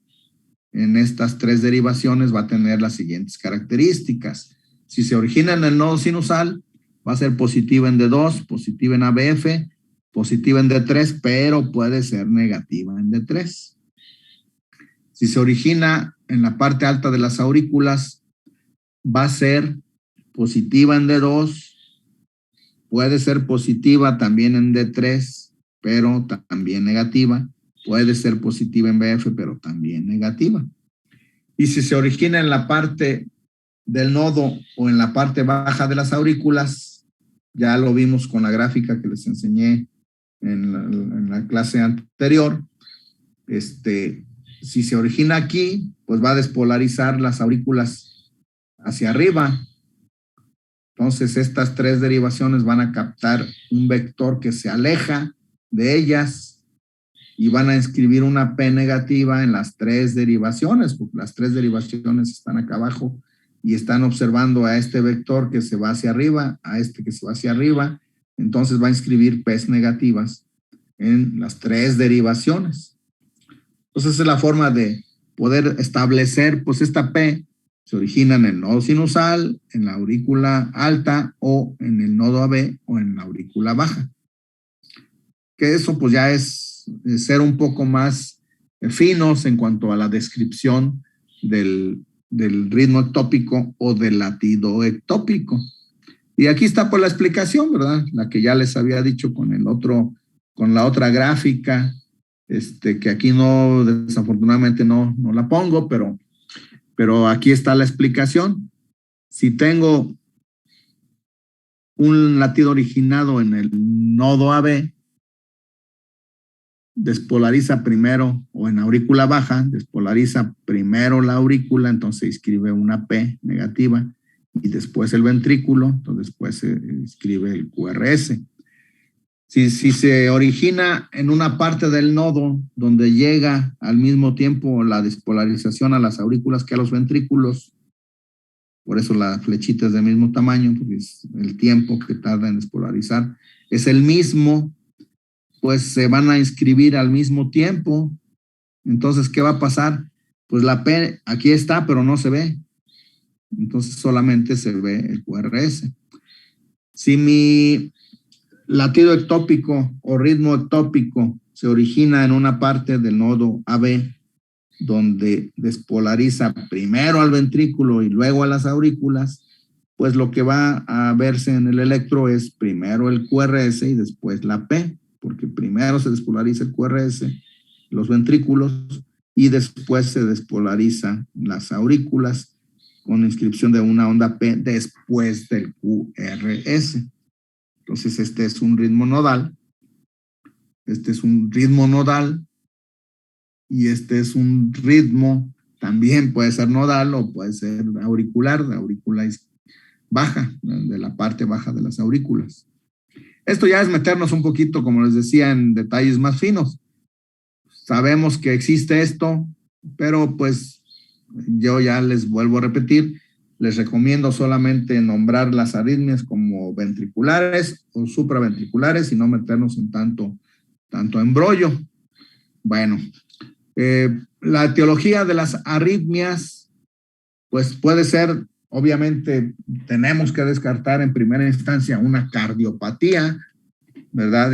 en estas tres derivaciones va a tener las siguientes características. Si se origina en el nodo sinusal, va a ser positiva en D2, positiva en ABF, positiva en D3, pero puede ser negativa en D3. Si se origina en la parte alta de las aurículas, va a ser positiva en D2, puede ser positiva también en D3, pero también negativa. Puede ser positiva en BF, pero también negativa. Y si se origina en la parte del nodo o en la parte baja de las aurículas, ya lo vimos con la gráfica que les enseñé en la clase anterior, si se origina aquí, pues va a despolarizar las aurículas hacia arriba. Entonces, estas tres derivaciones van a captar un vector que se aleja de ellas y van a escribir una P negativa en las tres derivaciones, porque las tres derivaciones están acá abajo y están observando a este vector que se va hacia arriba, a este que se va hacia arriba. Entonces, va a escribir P's negativas en las tres derivaciones. Entonces, esa es la forma de poder establecer, pues esta P se origina en el nodo sinusal, en la aurícula alta o en el nodo AB o en la aurícula baja. Que eso pues ya es ser un poco más finos en cuanto a la descripción del ritmo ectópico o del latido ectópico. Y aquí está pues la explicación, ¿verdad? La que ya les había dicho con la otra gráfica, que aquí no, desafortunadamente no la pongo, pero aquí está la explicación. Si tengo un latido originado en el nodo AB, despolariza primero, o en aurícula baja, despolariza primero la aurícula, entonces escribe una P negativa, y después el ventrículo, entonces después se escribe el QRS. Si se origina en una parte del nodo donde llega al mismo tiempo la despolarización a las aurículas que a los ventrículos, por eso la flechita es del mismo tamaño, porque es el tiempo que tarda en despolarizar es el mismo, pues se van a inscribir al mismo tiempo. Entonces, ¿qué va a pasar? Pues la P aquí está, pero no se ve. Entonces solamente se ve el QRS. Si mi latido ectópico o ritmo ectópico se origina en una parte del nodo AB, donde despolariza primero al ventrículo y luego a las aurículas, pues lo que va a verse en el electro es primero el QRS y después la P, porque primero se despolariza el QRS, los ventrículos, y después se despolariza las aurículas con inscripción de una onda P después del QRS. Entonces, este es un ritmo nodal, este es un ritmo nodal, y este es un ritmo, también puede ser nodal o puede ser auricular, de aurícula baja, de la parte baja de las aurículas. Esto ya es meternos un poquito, como les decía, en detalles más finos. Sabemos que existe esto, pero pues yo ya les vuelvo a repetir, les recomiendo solamente nombrar las arritmias como ventriculares o supraventriculares y no meternos en tanto embrollo. Bueno, la etiología de las arritmias, pues puede ser, obviamente, tenemos que descartar en primera instancia una cardiopatía, ¿verdad?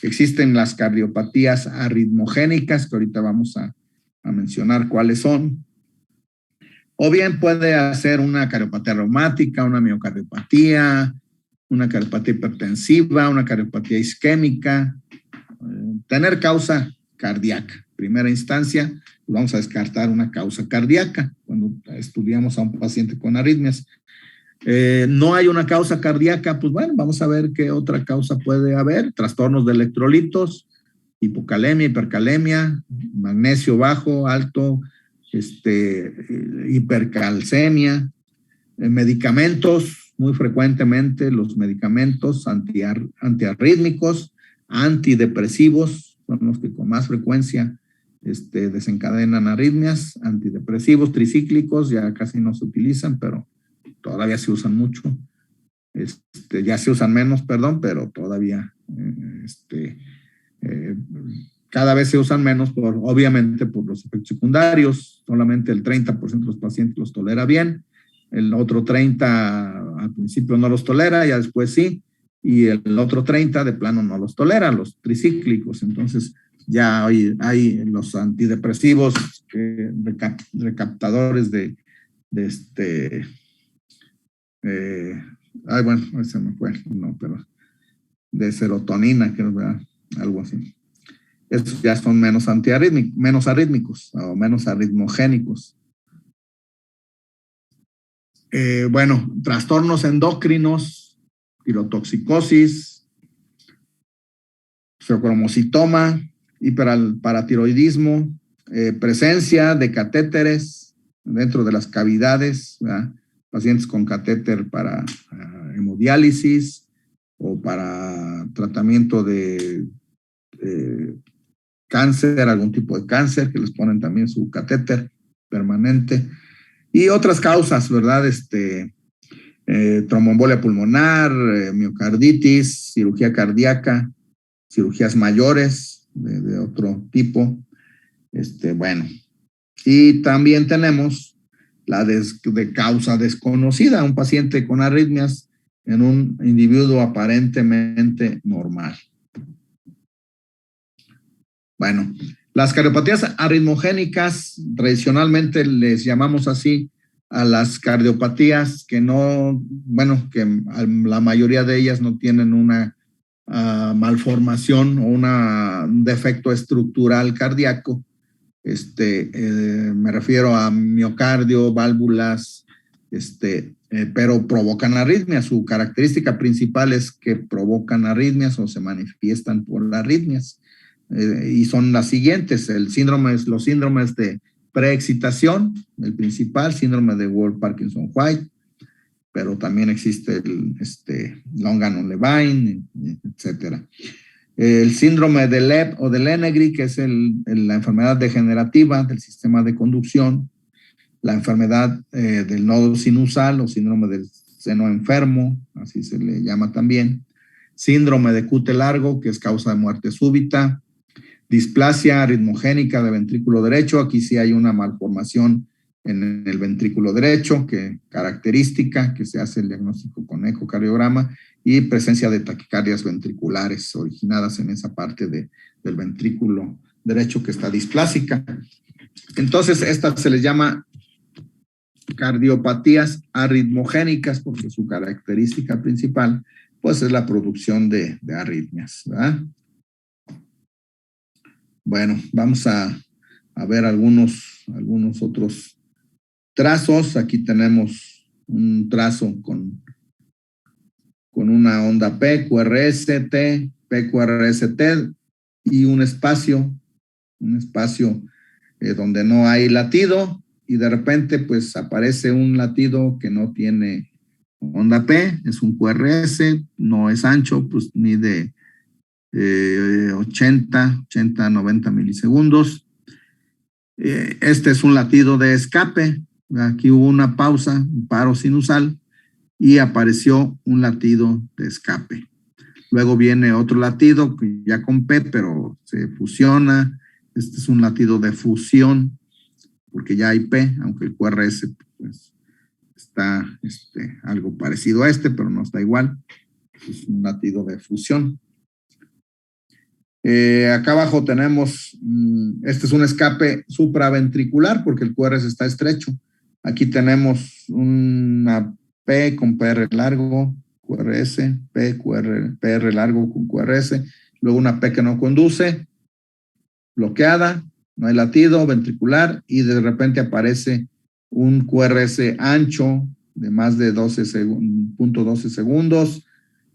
Existen las cardiopatías arritmogénicas, que ahorita vamos a mencionar cuáles son. O bien puede hacer una cardiopatía reumática, una miocardiopatía, una cardiopatía hipertensiva, una cardiopatía isquémica, tener causa cardíaca. Primera instancia, vamos a descartar una causa cardíaca cuando estudiamos a un paciente con arritmias. No hay una causa cardíaca, pues bueno, vamos a ver qué otra causa puede haber. Trastornos de electrolitos, hipocalemia, hipercalemia, magnesio bajo, alto, hipercalcemia, medicamentos, muy frecuentemente los medicamentos antiarrítmicos, antidepresivos, son los que con más frecuencia desencadenan arritmias, antidepresivos tricíclicos, ya casi no se utilizan, pero todavía se usan mucho. Ya se usan menos, perdón, pero todavía cada vez se usan menos, obviamente por los efectos secundarios. Solamente el 30% de los pacientes los tolera bien, el otro 30% al principio no los tolera, ya después sí, y el otro 30% de plano no los tolera, los tricíclicos. Entonces ya hay los antidepresivos recaptadores bueno, se me fue, no, pero de serotonina, creo, ¿verdad? Algo así. Estos ya son menos arrítmicos o menos arritmogénicos. Bueno, trastornos endocrinos, tirotoxicosis, feocromocitoma, hiperparatiroidismo, presencia de catéteres dentro de las cavidades, ¿verdad? Pacientes con catéter para hemodiálisis o para tratamiento de cáncer, algún tipo de cáncer, que les ponen también su catéter permanente. Y otras causas, ¿verdad? Tromboembolia pulmonar, miocarditis, cirugía cardíaca, cirugías mayores de otro tipo. Bueno. Y también tenemos la de causa desconocida, un paciente con arritmias en un individuo aparentemente normal. Bueno, las cardiopatías arritmogénicas, tradicionalmente les llamamos así a las cardiopatías que la mayoría de ellas no tienen una malformación o un defecto estructural cardíaco. Me refiero a miocardio, válvulas, pero provocan arritmias. Su característica principal es que provocan arritmias o se manifiestan por arritmias. Y son las siguientes: los síndromes de preexcitación, el principal, síndrome de Wolff-Parkinson-White, pero también existe el Longano-Levine, etcétera. El síndrome de Leber o de Lenegri, que es la enfermedad degenerativa del sistema de conducción, la enfermedad del nodo sinusal o síndrome del seno enfermo, así se le llama también, síndrome de QT largo, que es causa de muerte súbita, displasia arritmogénica de ventrículo derecho. Aquí sí hay una malformación en el ventrículo derecho, característica, que se hace el diagnóstico con ecocardiograma, y presencia de taquicardias ventriculares originadas en esa parte del ventrículo derecho que está displásica. Entonces, estas se les llama cardiopatías arritmogénicas porque su característica principal pues es la producción de arritmias, ¿verdad? Bueno, vamos a ver algunos otros trazos. Aquí tenemos un trazo con una onda P, QRS, T, PQRS, T y un espacio donde no hay latido, y de repente pues aparece un latido que no tiene onda P, es un QRS, no es ancho, pues mide 80, 90 milisegundos, Este es un latido de escape. Aquí hubo una pausa, un paro sinusal, y apareció un latido de escape. Luego viene otro latido ya con P, pero se fusiona. Este es un latido de fusión, porque ya hay P, aunque el QRS pues, está algo parecido a pero no está igual. Es un latido de fusión. Acá abajo tenemos, este es un escape supraventricular porque el QRS está estrecho. Aquí tenemos una P con PR largo, QRS, P, PR largo con QRS, luego una P que no conduce, bloqueada, no hay latido ventricular y de repente aparece un QRS ancho de más de 12.12 segundos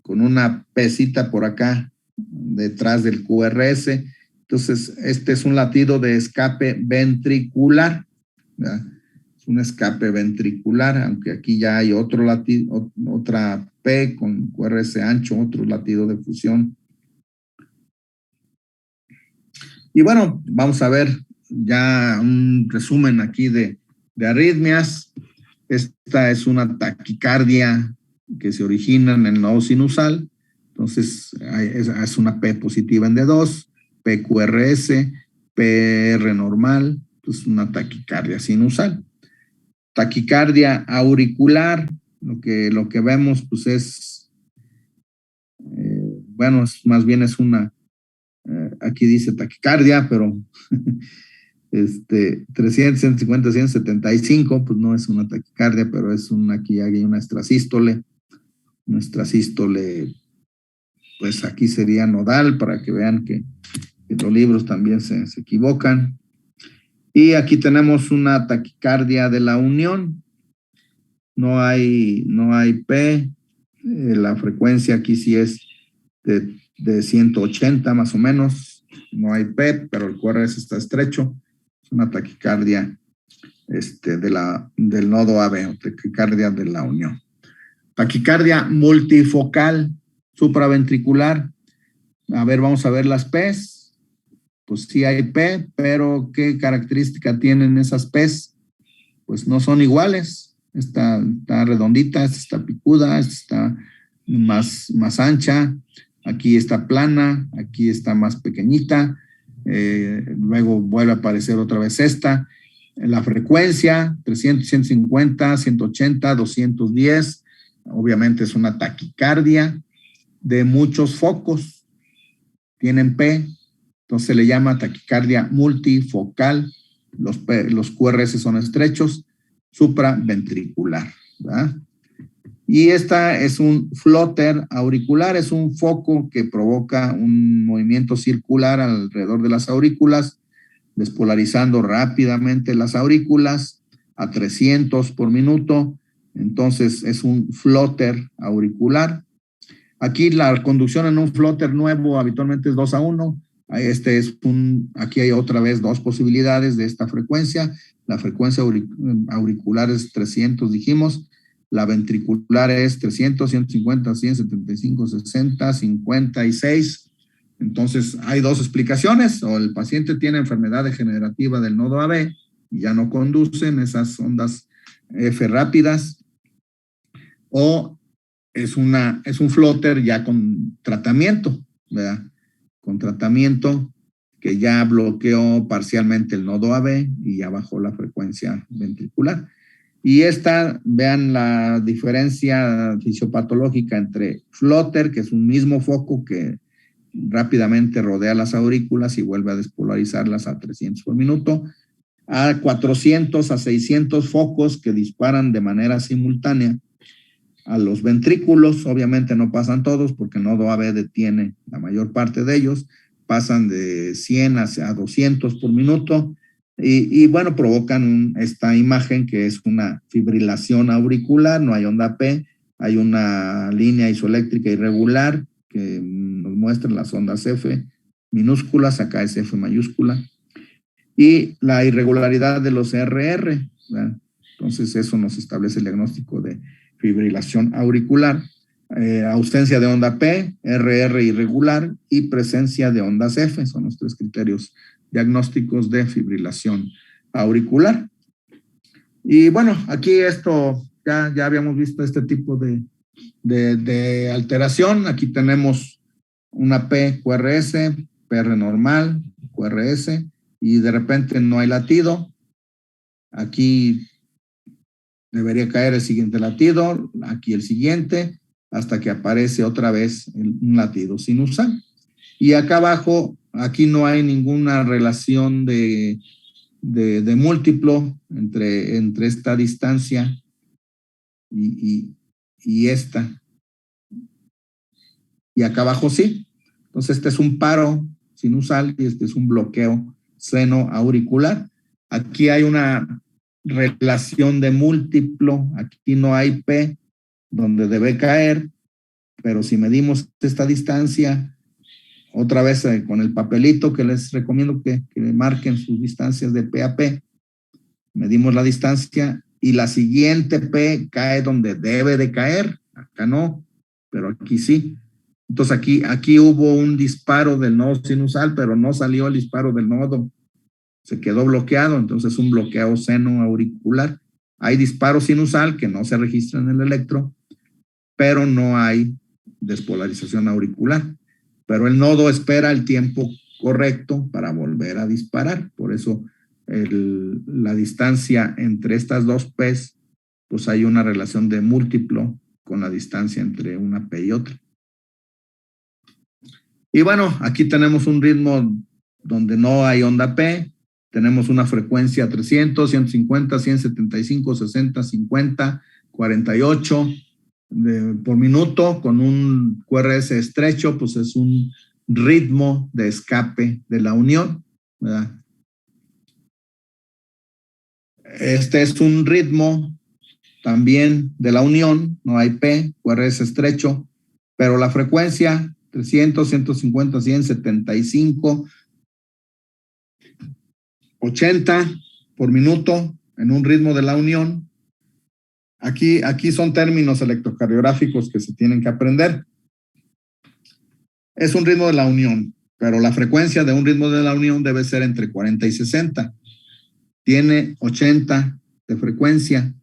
con una pesita por acá detrás del QRS. Entonces, este es un latido de escape ventricular, ¿verdad? Es un escape ventricular, aunque aquí ya hay otro latido, otra P con QRS ancho, otro latido de fusión. Y bueno, vamos a ver ya un resumen aquí de arritmias. Esta es una taquicardia que se origina en el nodo sinusal. Entonces, es una P positiva en D2, PQRS, PR normal, pues una taquicardia sinusal. Taquicardia auricular, lo que vemos pues es, bueno, más bien es una, aquí dice taquicardia, pero 300, 150, 175, pues no es una taquicardia, pero es aquí hay una extrasístole. Nuestra sístole, pues aquí sería nodal, para que vean que los libros también se equivocan. Y aquí tenemos una taquicardia de la unión. No hay P. La frecuencia aquí sí es de 180 más o menos. No hay P, pero el QRS está estrecho. Es una taquicardia del nodo AB, o taquicardia de la unión. Taquicardia multifocal supraventricular. A ver, vamos a ver las P's. Pues sí hay P, pero ¿qué característica tienen esas P's? Pues no son iguales. Esta está redondita, esta está picuda, esta está más ancha, aquí está plana, aquí está más pequeñita, luego vuelve a aparecer otra vez esta. La frecuencia, 300, 150, 180, 210, obviamente es una taquicardia de muchos focos, tienen P, entonces se le llama taquicardia multifocal, los QRS son estrechos, supraventricular, ¿verdad? Y esta es un flóter auricular, es un foco que provoca un movimiento circular alrededor de las aurículas, despolarizando rápidamente las aurículas a 300 por minuto. Entonces es un flóter auricular. Aquí la conducción en un flóter nuevo habitualmente es 2:1. Aquí hay otra vez dos posibilidades de esta frecuencia. La frecuencia auricular es 300, dijimos. La ventricular es 300, 150, 100, 75, 60, 56. Entonces, hay dos explicaciones. O el paciente tiene enfermedad degenerativa del nodo AB y ya no conducen esas ondas F rápidas. O es un flóter ya con tratamiento, ¿verdad? Con tratamiento que ya bloqueó parcialmente el nodo AB y ya bajó la frecuencia ventricular. Y vean la diferencia fisiopatológica entre flóter, que es un mismo foco que rápidamente rodea las aurículas y vuelve a despolarizarlas a 300 por minuto, a 400 a 600 focos que disparan de manera simultánea a los ventrículos. Obviamente no pasan todos porque el nodo AB detiene la mayor parte de ellos, pasan de 100 a 200 por minuto y bueno, provocan esta imagen que es una fibrilación auricular, no hay onda P, hay una línea isoeléctrica irregular que nos muestra las ondas F minúsculas, acá es F mayúscula, y la irregularidad de los RR, ¿verdad? Entonces eso nos establece el diagnóstico de fibrilación auricular, ausencia de onda P, RR irregular y presencia de ondas F, son los tres criterios diagnósticos de fibrilación auricular. Y bueno, aquí esto, ya habíamos visto este tipo de alteración. Aquí tenemos una P QRS, PR normal, QRS, y de repente no hay latido. Aquí debería caer el siguiente latido, aquí el siguiente, hasta que aparece otra vez un latido sinusal. Y acá abajo, aquí no hay ninguna relación de múltiplo entre esta distancia y esta. Y acá abajo sí. Entonces este es un paro sinusal y este es un bloqueo seno-auricular. Aquí hay una relación de múltiplo, aquí no hay P donde debe caer, pero si medimos esta distancia, otra vez con el papelito que les recomiendo que marquen sus distancias de P a P, medimos la distancia y la siguiente P cae donde debe de caer, acá no, pero aquí sí. Entonces aquí hubo un disparo del nodo sinusal, pero no salió el disparo del nodo, se quedó bloqueado, entonces un bloqueo seno-auricular. Hay disparo sinusal que no se registra en el electro, pero no hay despolarización auricular. Pero el nodo espera el tiempo correcto para volver a disparar. Por eso la distancia entre estas dos P's, pues hay una relación de múltiplo con la distancia entre una P y otra. Y bueno, aquí tenemos un ritmo donde no hay onda P, tenemos una frecuencia 300, 150, 175, 60, 50, 48 por minuto con un QRS estrecho, pues es un ritmo de escape de la unión, ¿verdad? Este es un ritmo también de la unión, no hay P, QRS estrecho, pero la frecuencia 300, 150, 100, 75, 80 por minuto en un ritmo de la unión. Aquí son términos electrocardiográficos que se tienen que aprender. Es un ritmo de la unión, pero la frecuencia de un ritmo de la unión debe ser entre 40 y 60. Tiene 80 de frecuencia.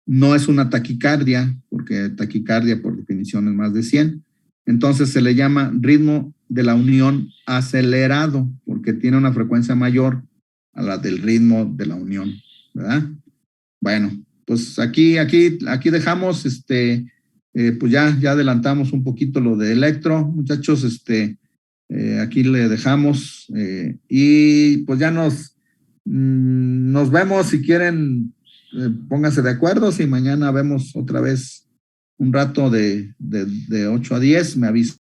No es una taquicardia, porque taquicardia por definición es más de 100. Entonces se le llama ritmo de la unión acelerado, porque tiene una frecuencia mayor a la del ritmo de la unión, ¿verdad? Bueno, pues aquí dejamos, pues ya adelantamos un poquito lo de electro, muchachos, aquí le dejamos y pues ya nos vemos si quieren, pónganse de acuerdo, si mañana vemos otra vez un rato de 8 a 10, me aviso.